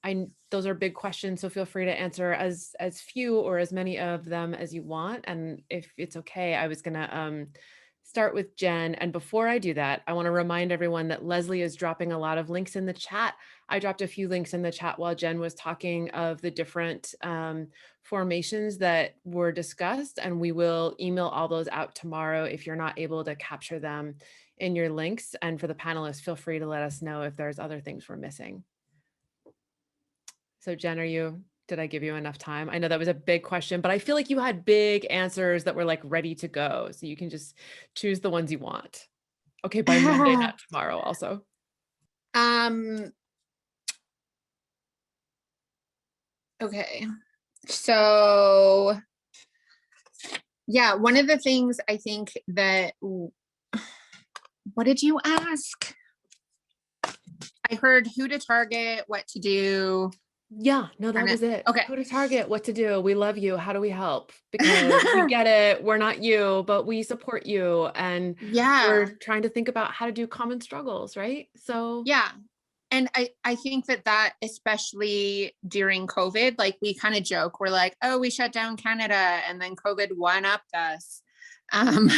Speaker 1: And those are big questions, so feel free to answer as few or as many of them as you want. And if it's okay, I was gonna start with Jen. And before I do that, I want to remind everyone that Leslie is dropping a lot of links in the chat. I dropped a few links in the chat while Jen was talking of the different formations that were discussed, and we will email all those out tomorrow if you're not able to capture them in your links. And for the panelists, feel free to let us know if there's other things we're missing. So Jen, did I give you enough time? I know that was a big question, but I feel like you had big answers that were like ready to go. So you can just choose the ones you want. Okay, by Monday, not tomorrow also.
Speaker 3: Okay. So Yeah, one of the things I think that, what did you ask? I heard who to target, what to do.
Speaker 1: Yeah, no, that was it.
Speaker 3: Okay.
Speaker 1: Who to target, what to do. We love you. How do we help? Because we get it. We're not you, but we support you. And
Speaker 3: Yeah.
Speaker 1: we're trying to think about how to do common struggles, right? So
Speaker 3: Yeah. And I think that especially during COVID, like we kind of joke, we're like, oh, we shut down Canada and then COVID one-upped us. We're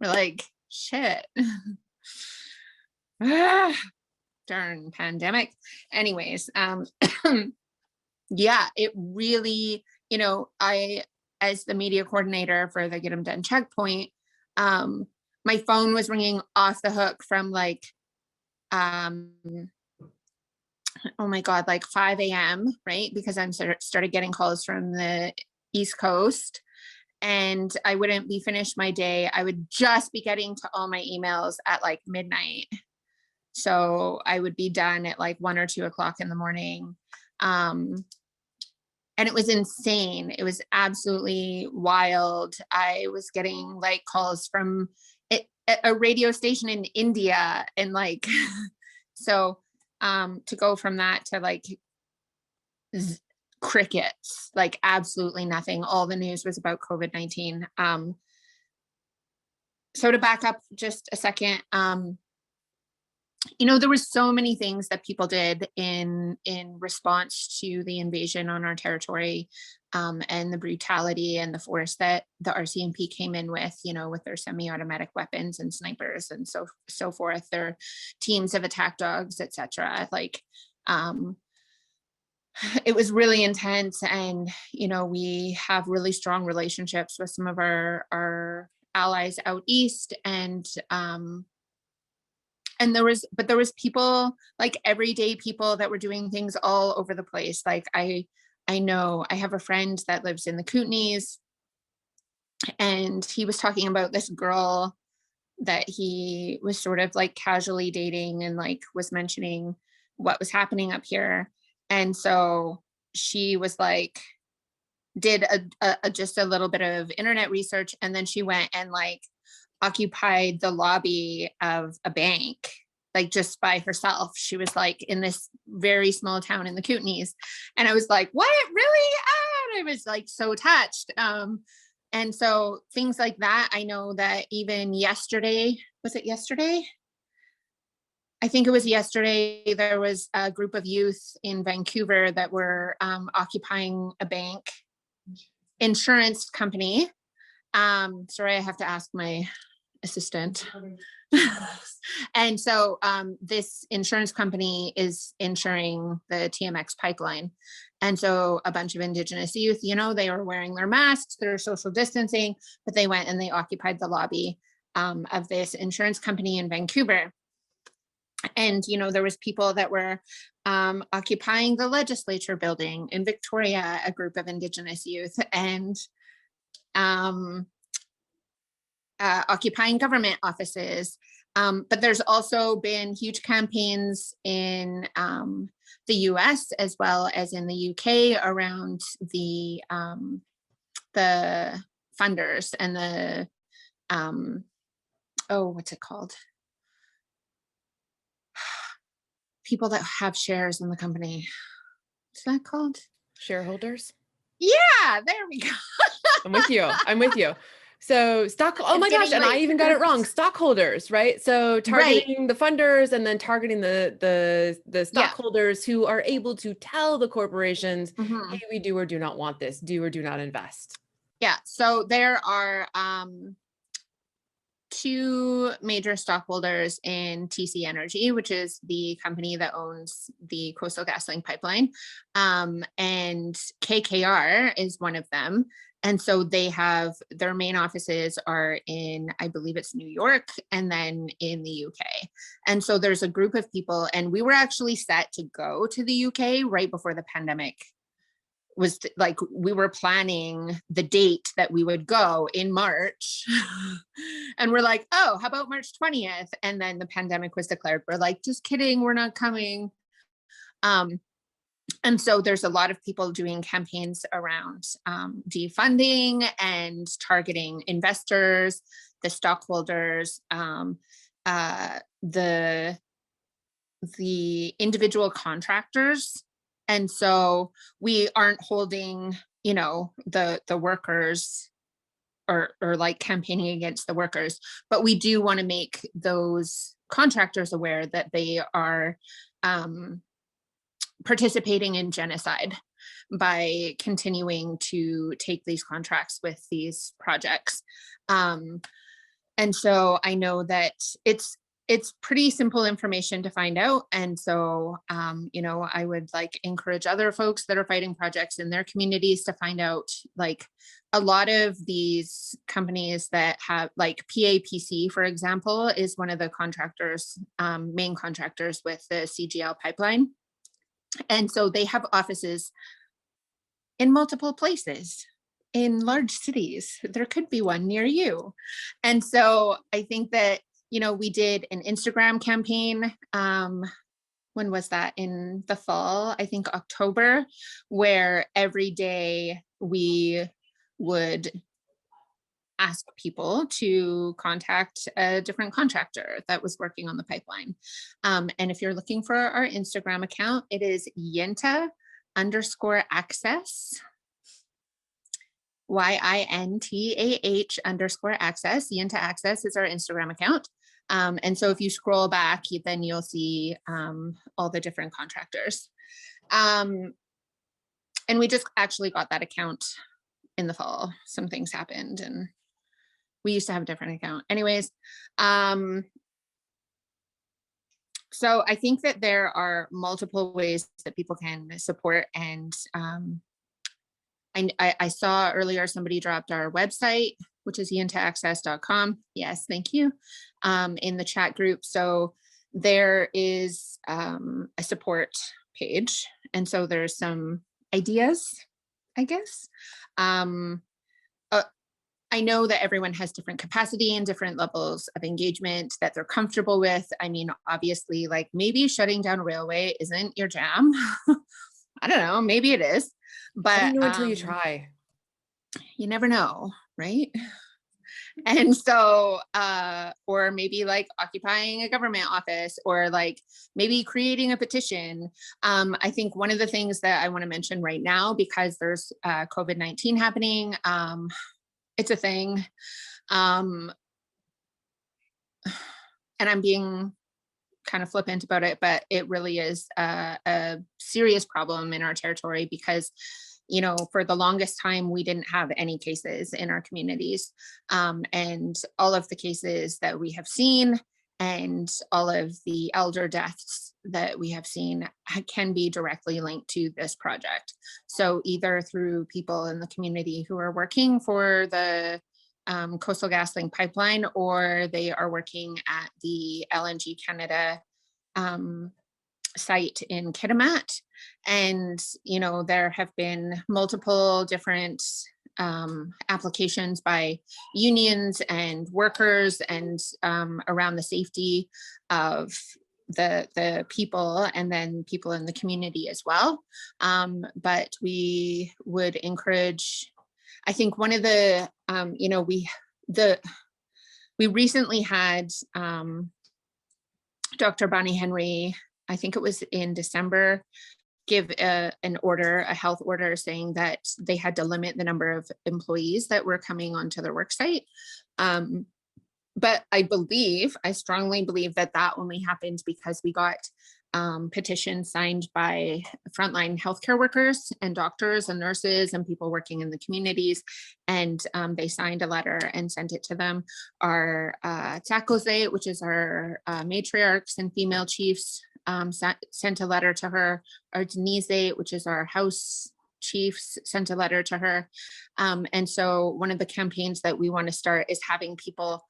Speaker 3: like, shit. Darn pandemic. Anyways, yeah, it really, I, as the media coordinator for the Get 'em Done checkpoint, my phone was ringing off the hook from like, oh my God, like 5 a.m., right? Because I'm started getting calls from the East Coast and I wouldn't be finished my day. I would just be getting to all my emails at like midnight. So I would be done at like 1 or 2 o'clock in the morning. And it was insane. It was absolutely wild. I was getting like calls from a radio station in India and like, so to go from that to like crickets, like absolutely nothing. All the news was about COVID-19. So to back up just a second, there were so many things that people did in response to the invasion on our territory, and the brutality and the force that the RCMP came in with, with their semi-automatic weapons and snipers and so forth, their teams of attack dogs, etc. Like, it was really intense, and we have really strong relationships with some of our allies out east, and there was people, like everyday people that were doing things all over the place. Like I know I have a friend that lives in the Kootenays, and he was talking about this girl that he was sort of like casually dating and like was mentioning what was happening up here. And so she was like, did just a little bit of internet research, and then she went and like occupied the lobby of a bank, like just by herself. She was like in this very small town in the Kootenays. And I was like, what, really? And I was like so touched. And so things like that, I know that even yesterday, was it yesterday? I think it was yesterday, there was a group of youth in Vancouver that were occupying a bank, insurance company. Sorry, I have to ask my assistant. And so this insurance company is insuring the TMX pipeline. And so a bunch of Indigenous youth, they were wearing their masks, their social distancing, but they went and they occupied the lobby of this insurance company in Vancouver. And, there was people that were occupying the legislature building in Victoria, a group of Indigenous youth, and occupying government offices. But there's also been huge campaigns in the US as well as in the UK around the funders and the, what's it called? People that have shares in the company. What's that called?
Speaker 1: shareholders.
Speaker 3: Yeah, there we go.
Speaker 1: I'm with you. So oh my gosh, and I even got it wrong. Stockholders, right? So targeting the funders and then targeting the stockholders who are able to tell the corporations, hey, we do or do not want this, do or do not invest.
Speaker 3: Yeah, so there are 2 major stockholders in TC Energy, which is the company that owns the Coastal GasLink pipeline. And KKR is one of them. And so they have, their main offices are in, I believe it's New York, and then in the UK. And so there's a group of people, and we were actually set to go to the UK right before the pandemic was like, we were planning the date that we would go in March. And we're like, oh, how about March 20th? And then the pandemic was declared. We're like, just kidding, we're not coming. And so there's a lot of people doing campaigns around defunding and targeting investors, the stockholders, the individual contractors. And so we aren't holding, you know, the workers or like campaigning against the workers, but we do want to make those contractors aware that they are participating in genocide by continuing to take these contracts with these projects. And so I know that it's pretty simple information to find out. And so, you know, I would like encourage other folks that are fighting projects in their communities to find out, like a lot of these companies that have, like PAPC, for example, is one of the contractors, main contractors with the CGL pipeline. And so they have offices in multiple places in large cities. There could be one near you. And so I think that, you know, we did an Instagram campaign. When was that? In the fall, I think October, where every day we would ask people to contact a different contractor that was working on the pipeline. And if you're looking for our Instagram account, it is Yintah_access. YINTAH_access. Yintah Access is our Instagram account. And so if you scroll back, then you'll see all the different contractors. And we just actually got that account in the fall. Some things happened and we used to have a different account. Anyways, so I think that there are multiple ways that people can support. And I saw earlier somebody dropped our website, which is yintahaccess.com. Yes, thank you, in the chat group. So there is a support page. And so there's some ideas, I guess. I know that everyone has different capacity and different levels of engagement that they're comfortable with. I mean, obviously, like maybe shutting down a railway isn't your jam. I don't know, maybe it is, but
Speaker 1: How do you know until you try?
Speaker 3: You never know, right? And so, or maybe like occupying a government office or like maybe creating a petition. I think one of the things that I want to mention right now, because there's COVID-19 happening, it's a thing. And I'm being kind of flippant about it, but it really is a serious problem in our territory because, you know, for the longest time, we didn't have any cases in our communities. And all of the cases that we have seen and all of the elder deaths that we have seen can be directly linked to this project. So either through people in the community who are working for the Coastal GasLink pipeline, or they are working at the LNG Canada site in Kitimat. And, you know, there have been multiple different applications by unions and workers and around the safety of the people and then people in the community as well. But we would encourage, I think one of the, you know, we recently had Dr. Bonnie Henry, I think it was in December, give a health order saying that they had to limit the number of employees that were coming onto their work site. But I strongly believe that only happened because we got petitions signed by frontline healthcare workers and doctors and nurses and people working in the communities. And they signed a letter and sent it to them. Our Takose, which is our matriarchs and female chiefs, sent a letter to her. Our Denise, which is our house chiefs, sent a letter to her. And so one of the campaigns that we want to start is having people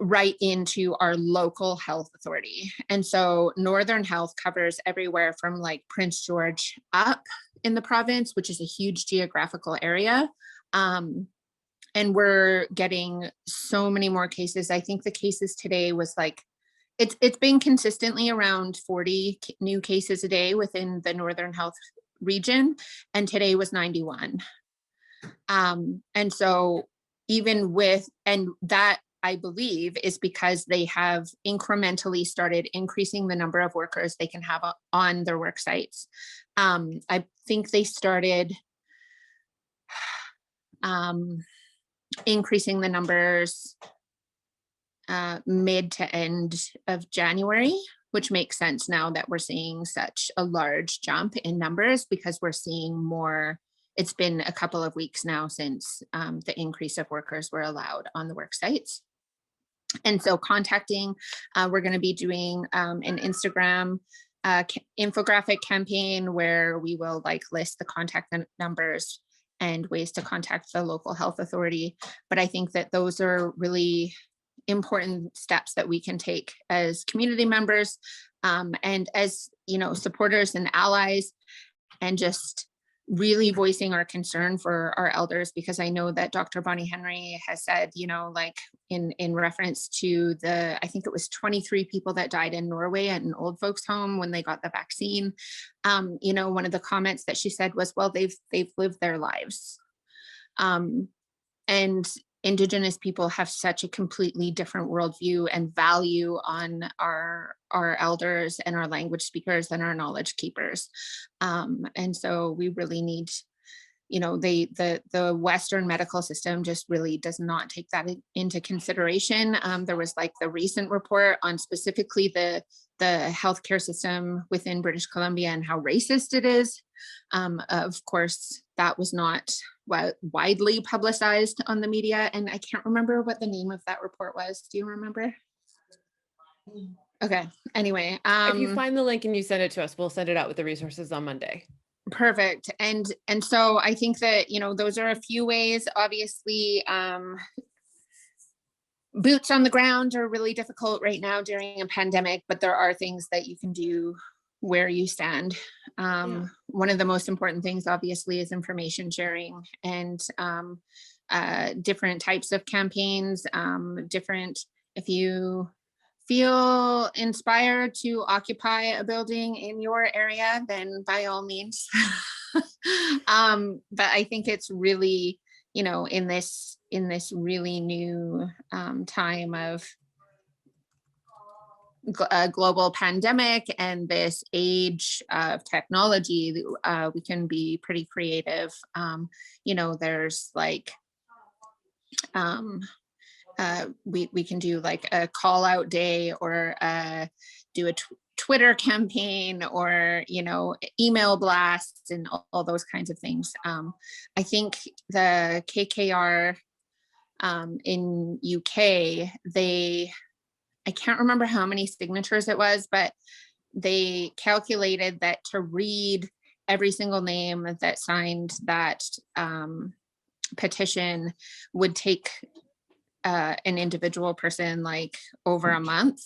Speaker 3: write into our local health authority. And so Northern Health covers everywhere from like Prince George up in the province, which is a huge geographical area. And we're getting so many more cases. I think the cases today was like It's been consistently around 40 new cases a day within the Northern Health region, and today was 91. And so even with, and that I believe is because they have incrementally started increasing the number of workers they can have on their work sites. I think they started increasing the numbers mid to end of January, which makes sense now that we're seeing such a large jump in numbers, because we're seeing more. It's been a couple of weeks now since the increase of workers were allowed on the work sites. And so contacting, we're going to be doing an Instagram infographic campaign where we will list the contact numbers and ways to contact the local health authority. But I think that those are really important steps that we can take as community members and as, supporters and allies, and just really voicing our concern for our elders, because I know that Dr. Bonnie Henry has said, in reference to I think it was 23 people that died in Norway at an old folks home when they got the vaccine. One of the comments that she said was, well, they've lived their lives. And Indigenous people have such a completely different worldview and value on our elders and our language speakers and our knowledge keepers. And so we really need, the Western medical system just really does not take that into consideration. There was the recent report on specifically the healthcare system within British Columbia and how racist it is. Of course, that was not widely publicized on the media, and I can't remember what the name of that report was. Do you remember? Okay. Anyway,
Speaker 1: if you find the link and you send it to us, we'll send it out with the resources on Monday.
Speaker 3: Perfect. And so I think that, those are a few ways. Obviously, boots on the ground are really difficult right now during a pandemic, but there are things that you can do where you stand. One of the most important things, obviously, is information sharing and different types of campaigns, if you feel inspired to occupy a building in your area, then by all means. But I think it's really, in this really new time of a global pandemic and this age of technology, we can be pretty creative. There's we can do a call out day, or do a Twitter campaign, or email blasts, and all those kinds of things. I think the KKR in UK, I can't remember how many signatures it was, but they calculated that to read every single name that signed that petition would take an individual person over a month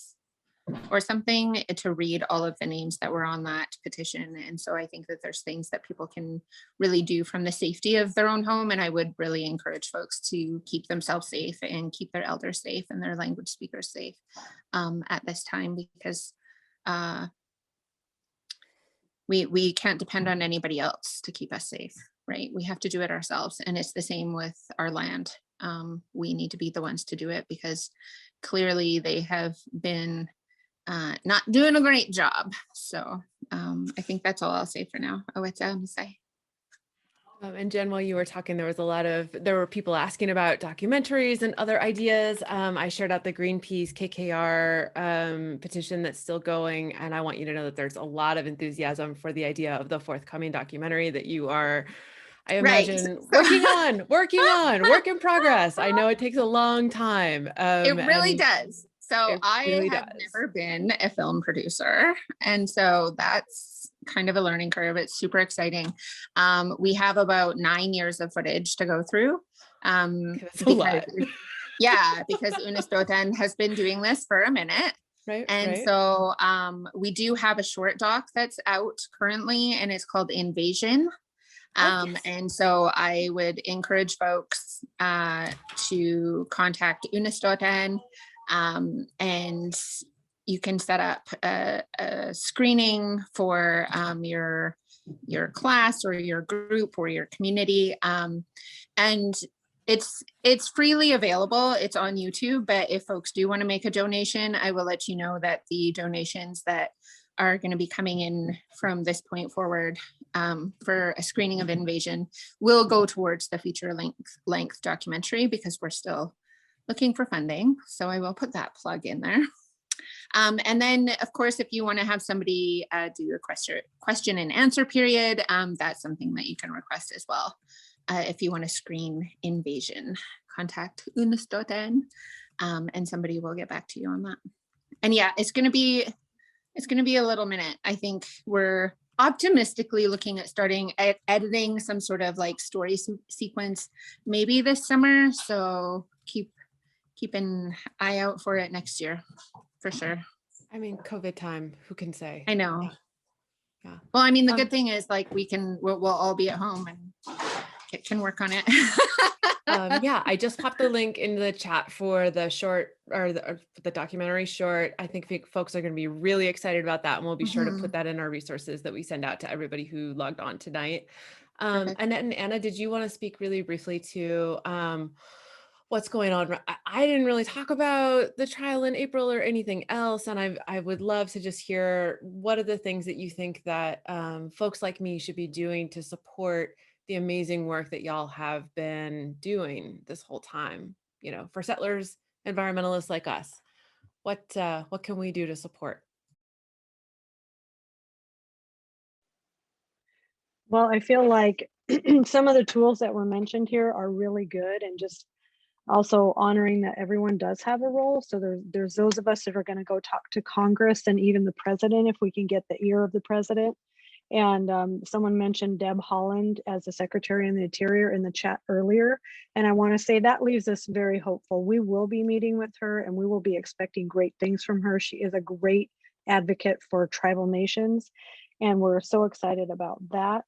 Speaker 3: or something to read all of the names that were on that petition. And so I think that there's things that people can really do from the safety of their own home. And I would really encourage folks to keep themselves safe and keep their elders safe and their language speakers safe at this time, because we can't depend on anybody else to keep us safe, right? We have to do it ourselves. And it's the same with our land. We need to be the ones to do it, because clearly they have been not doing a great job. So I think that's all I'll say for now. Oh, it's say.
Speaker 1: And Jen, while you were talking, there were people asking about documentaries and other ideas. I shared out the Greenpeace KKR petition that's still going. And I want you to know that there's a lot of enthusiasm for the idea of the forthcoming documentary that you are, I imagine, right. working on, work in progress. I know it takes a long time.
Speaker 3: It really does. So I have never been a film producer. And so that's kind of a learning curve. It's super exciting. We have about 9 years of footage to go through.
Speaker 1: That's a lot.
Speaker 3: Yeah, because Unistoten has been doing this for a minute.
Speaker 1: Right.
Speaker 3: And so we do have a short doc that's out currently, and it's called Invasion. And so I would encourage folks to contact Unistoten and you can set up a screening for your class or your group or your community. And it's freely available. It's on YouTube, but if folks do want to make a donation, I will let you know that the donations that are going to be coming in from this point forward for a screening of invasion will go towards the feature length documentary, because we're still looking for funding. So I will put that plug in there. And then, of course, if you want to have somebody do a question and answer period, that's something that you can request as well. If you want to screen invasion, contact unis.n, and somebody will get back to you on that. And yeah, it's going to be a little minute. I think we're optimistically looking at starting editing some sort of like story sequence maybe this summer. So keep an eye out for it next year, for sure.
Speaker 1: I mean, COVID time, who can say?
Speaker 3: I know.
Speaker 1: Yeah.
Speaker 3: Well, I mean, the good thing is like we'll all be at home and can work on it.
Speaker 1: Yeah, I just popped the link into the chat for the short or the documentary short. I think folks are going to be really excited about that, and we'll be sure to put that in our resources that we send out to everybody who logged on tonight. Annette and Anna, did you want to speak really briefly to what's going on? I didn't really talk about the trial in April or anything else, and I would love to just hear what are the things that you think that folks like me should be doing to support the amazing work that y'all have been doing this whole time, you know, for settlers, environmentalists like us. What can we do to support?
Speaker 2: Well, I feel like some of the tools that were mentioned here are really good, and just also honoring that everyone does have a role. So there's those of us that are going to go talk to Congress and even the president if we can get the ear of the president. And someone mentioned Deb Haaland as the Secretary of the Interior in the chat earlier. And I want to say that leaves us very hopeful. We will be meeting with her and we will be expecting great things from her. She is a great advocate for tribal nations, and we're so excited about that.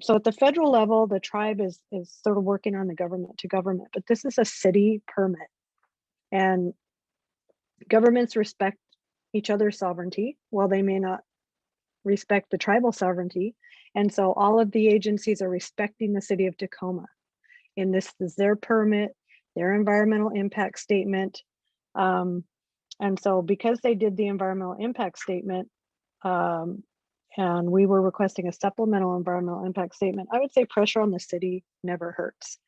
Speaker 2: So at the federal level, the tribe is sort of working on the government to government, but this is a city permit, and governments respect each other's sovereignty while they may not respect the tribal sovereignty. And so all of the agencies are respecting the city of Tacoma. And this is their permit, their environmental impact statement. And so because they did the environmental impact statement, and we were requesting a supplemental environmental impact statement, I would say pressure on the city never hurts.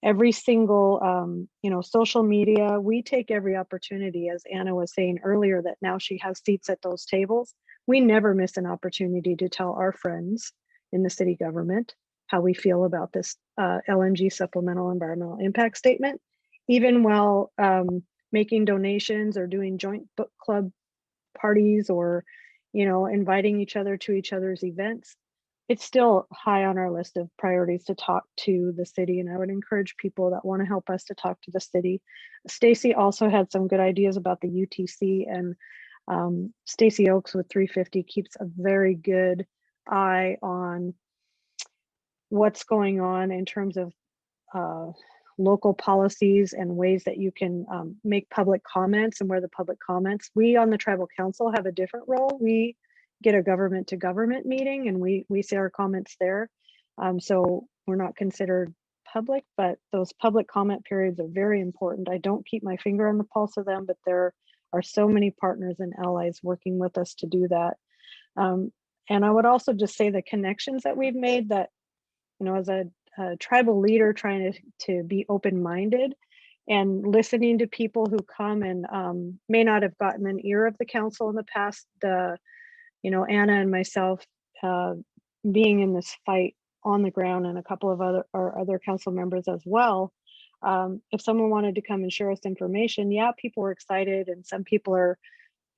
Speaker 2: Every single, social media, we take every opportunity, as Anna was saying earlier, that now she has seats at those tables. We never miss an opportunity to tell our friends in the city government how we feel about this LNG supplemental environmental impact statement, even while making donations or doing joint book club parties or, inviting each other to each other's events. It's still high on our list of priorities to talk to the city, and I would encourage people that want to help us to talk to the city. Stacy also had some good ideas about the UTC, and Stacy Oaks with 350 keeps a very good eye on what's going on in terms of local policies and ways that you can make public comments and where the public comments. We on the tribal council have a different role. We get a government to government meeting and we say our comments there. So we're not considered public, but those public comment periods are very important. I don't keep my finger on the pulse of them, but there are so many partners and allies working with us to do that. And I would also just say the connections that we've made that, as a tribal leader trying to be open-minded and listening to people who come and may not have gotten an ear of the council in the past. Anna and myself being in this fight on the ground, and a couple of other council members as well. If someone wanted to come and share us information, yeah, people were excited, and some people are,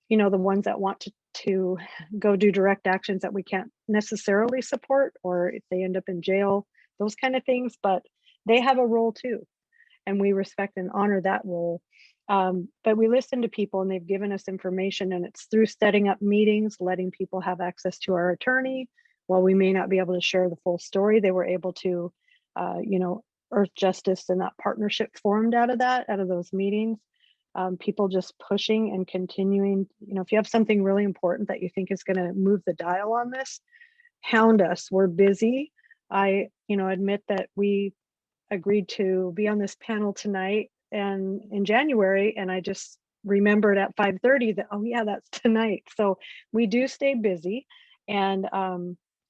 Speaker 2: the ones that want to go do direct actions that we can't necessarily support, or if they end up in jail, those kind of things, but they have a role too. And we respect and honor that role. But we listen to people and they've given us information, and it's through setting up meetings, letting people have access to our attorney. While we may not be able to share the full story, they were able to, Earth Justice and that partnership formed out of those meetings. people just pushing and continuing. You know, if you have something really important that you think is going to move the dial on this, hound us. We're busy. I, admit that we agreed to be on this panel tonight and in January, and I just remembered at 5:30 that, oh yeah, that's tonight. So we do stay busy, and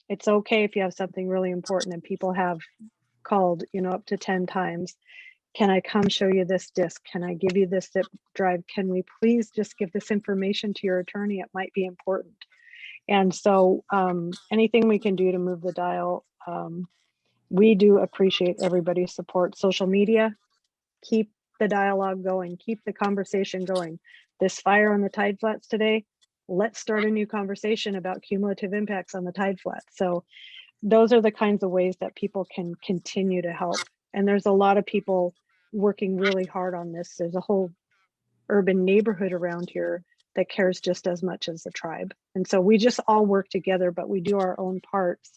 Speaker 2: it's okay if you have something really important, and people have called, up to 10 times. Can I come show you this disc? Can I give you this zip drive? Can we please just give this information to your attorney? It might be important. And so anything we can do to move the dial, we do appreciate everybody's support. Social media, keep the dialogue going, keep the conversation going. This fire on the tide flats today, let's start a new conversation about cumulative impacts on the tide flats. So those are the kinds of ways that people can continue to help. And there's a lot of people working really hard on this. There's a whole urban neighborhood around here that cares just as much as the tribe. And so we just all work together, but we do our own parts,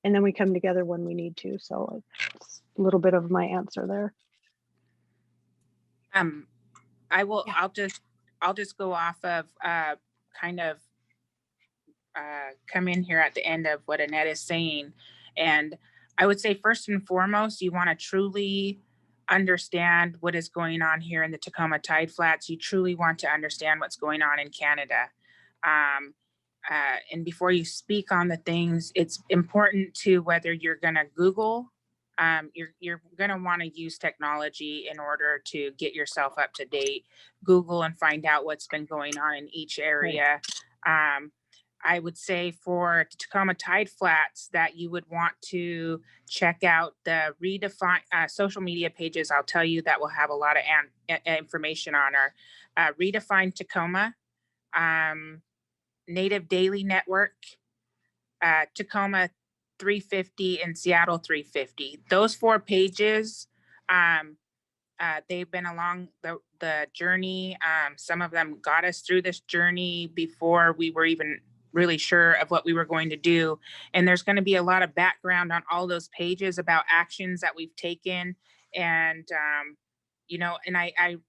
Speaker 2: and then we come together when we need to. So it's a little bit of my answer there.
Speaker 4: I will, yeah. I'll just go off of come in here at the end of what Annette is saying. And I would say first and foremost, you want to truly understand what is going on here in the Tacoma Tide Flats. You truly want to understand what's going on in Canada. And before you speak on the things, it's important to, whether you're going to Google, you're going to want to use technology in order to get yourself up to date, Google and find out what's been going on in each area. I would say for Tacoma Tide Flats that you would want to check out the redefine social media pages. I'll tell you that will have a lot of information on our Redefine Tacoma, Native Daily Network, Tacoma 350, and Seattle 350. Those 4 pages, they've been along the journey. Some of them got us through this journey before we were even really sure of what we were going to do. And there's going to be a lot of background on all those pages about actions that we've taken. And, and I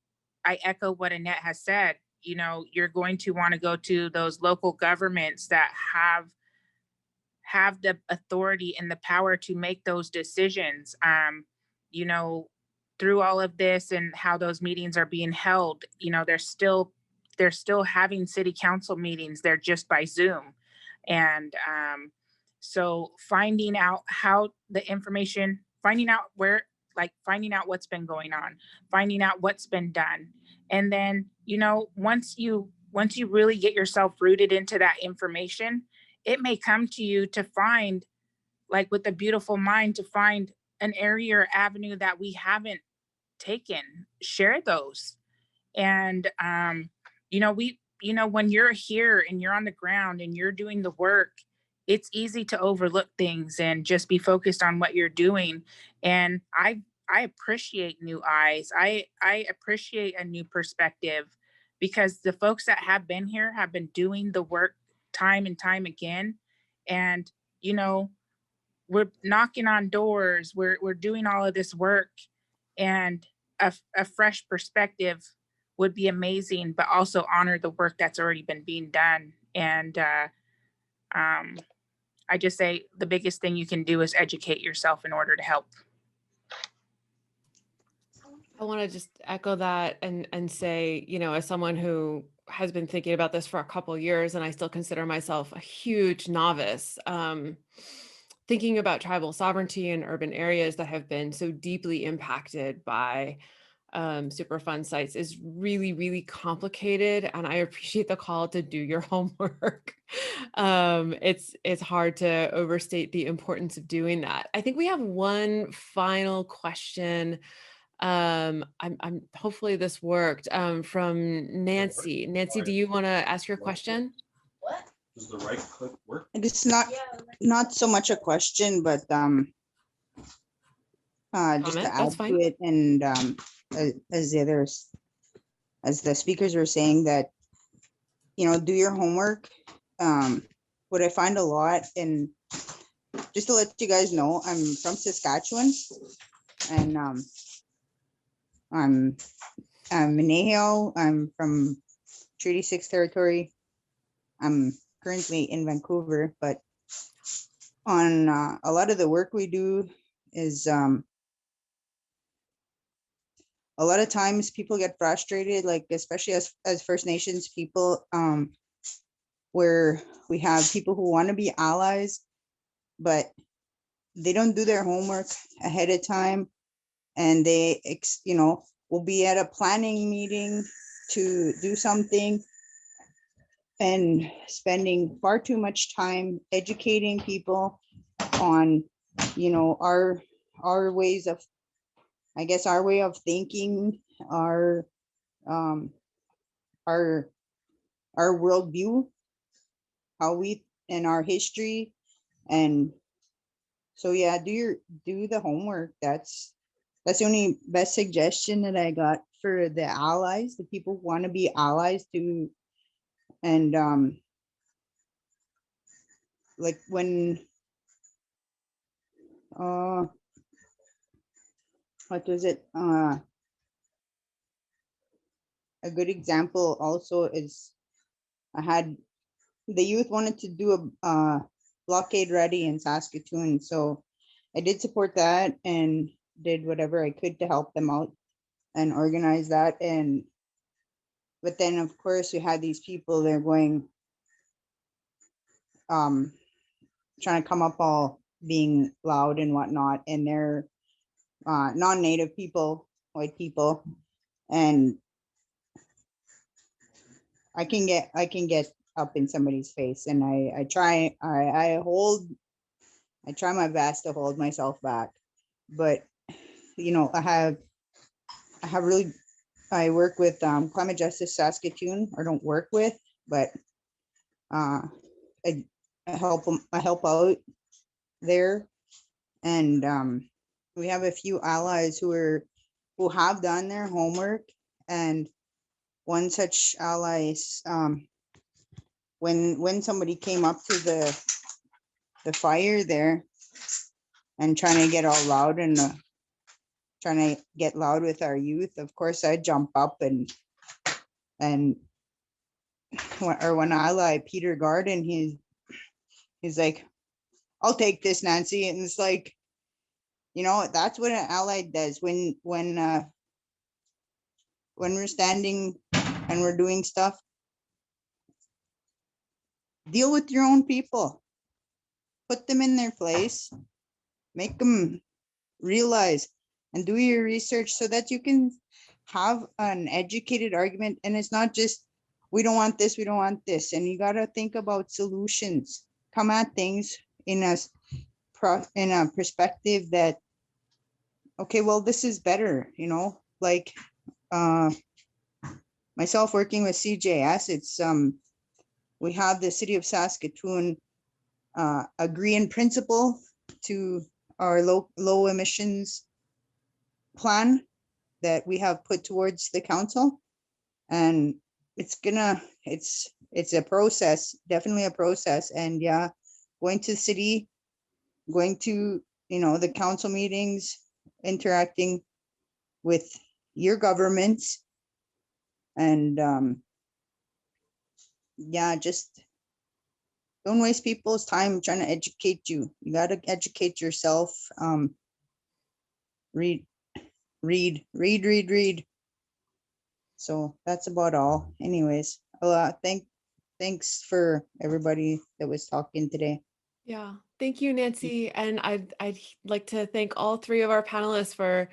Speaker 4: echo what Annette has said. You're going to want to go to those local governments that have the authority and the power to make those decisions. Through all of this and how those meetings are being held, they're still having city council meetings. They're just by Zoom. And so finding out how the information, finding out what's been going on, finding out what's been done. And then, once you really get yourself rooted into that information, it may come to you to find, like with a beautiful mind, to find an area or avenue that we haven't taken, share those. And, when you're here and you're on the ground and you're doing the work, it's easy to overlook things and just be focused on what you're doing. And I appreciate new eyes. I appreciate a new perspective, because the folks that have been here have been doing the work time and time again. And, we're knocking on doors, we're doing all of this work, and a fresh perspective would be amazing, but also honor the work that's already been being done. And I just say the biggest thing you can do is educate yourself in order to help.
Speaker 1: I want to just echo that and say, as someone who has been thinking about this for a couple of years, and I still consider myself a huge novice, thinking about tribal sovereignty in urban areas that have been so deeply impacted by Superfund sites is really, really complicated. And I appreciate the call to do your homework. It's hard to overstate the importance of doing that. I think we have one final question. I'm hopefully this worked, from Nancy. Nancy, do you want to ask your question?
Speaker 5: What? Does the right click work?
Speaker 6: It's not so much a question, but just to add to it, and as the speakers were saying, that do your homework. What I find a lot, and just to let you guys know, I'm from Saskatchewan, and I'm Minehao. I'm from Treaty 6 territory. I'm currently in Vancouver, but on a lot of the work we do is a lot of times people get frustrated, like especially as First Nations people, where we have people who want to be allies, but they don't do their homework ahead of time, and they will be at a planning meeting to do something and spending far too much time educating people on our ways of, I guess, our way of thinking, our our worldview, how we, and our history. And so yeah, do the homework. That's the only best suggestion that I got for the allies, the people who want to be allies to. And like when what was it, a good example also is, I had the youth wanted to do a blockade ready in Saskatoon, so I did support that and did whatever I could to help them out and organize that. And but then of course you had these people, they're going trying to come up all being loud and whatnot, and they're non-native people, white people, and I can get up in somebody's face, and I try my best to hold myself back. But I work with Climate Justice Saskatoon, or don't work with, but I help out there. And we have a few allies who have done their homework. And one such allies, when somebody came up to the fire there and trying to get all loud and trying to get loud with our youth, of course I jump up and one ally, Peter Garden, he's like, I'll take this, Nancy. And it's like, that's what an ally does when we're standing and we're doing stuff. Deal with your own people, put them in their place, make them realize, and do your research so that you can have an educated argument. And it's not just, we don't want this, we don't want this. And you got to think about solutions, come at things in a perspective that, okay, well, this is better, like myself working with CJS, it's we have the city of Saskatoon agree in principle to our low emissions plan that we have put towards the council. And it's a process, definitely a process. And yeah, going to the city, going to the council meetings, interacting with your governments, and yeah, just don't waste people's time trying to educate you. You got to educate yourself. Read. So that's about all. Anyways, thanks for everybody that was talking today.
Speaker 1: Yeah, thank you, Nancy. And I'd like to thank all three of our panelists for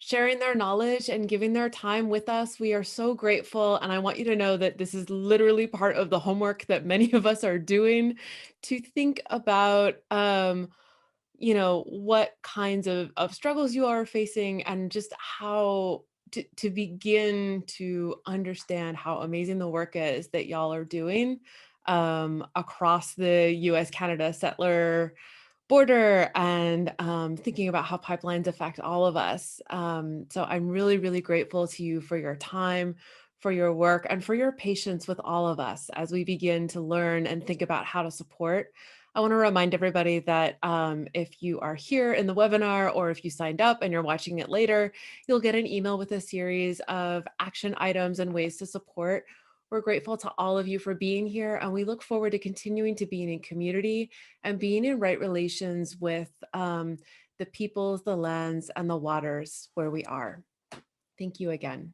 Speaker 1: sharing their knowledge and giving their time with us. We are so grateful. And I want you to know that this is literally part of the homework that many of us are doing, to think about, what kinds of struggles you are facing, and just how to begin to understand how amazing the work is that y'all are doing across the US-Canada settler border, and thinking about how pipelines affect all of us. So I'm really, really grateful to you for your time, for your work, and for your patience with all of us as we begin to learn and think about how to support I want to remind everybody that if you are here in the webinar or if you signed up and you're watching it later, you'll get an email with a series of action items and ways to support. We're grateful to all of you for being here, and we look forward to continuing to being in community and being in right relations with the peoples, the lands, and the waters where we are. Thank you again.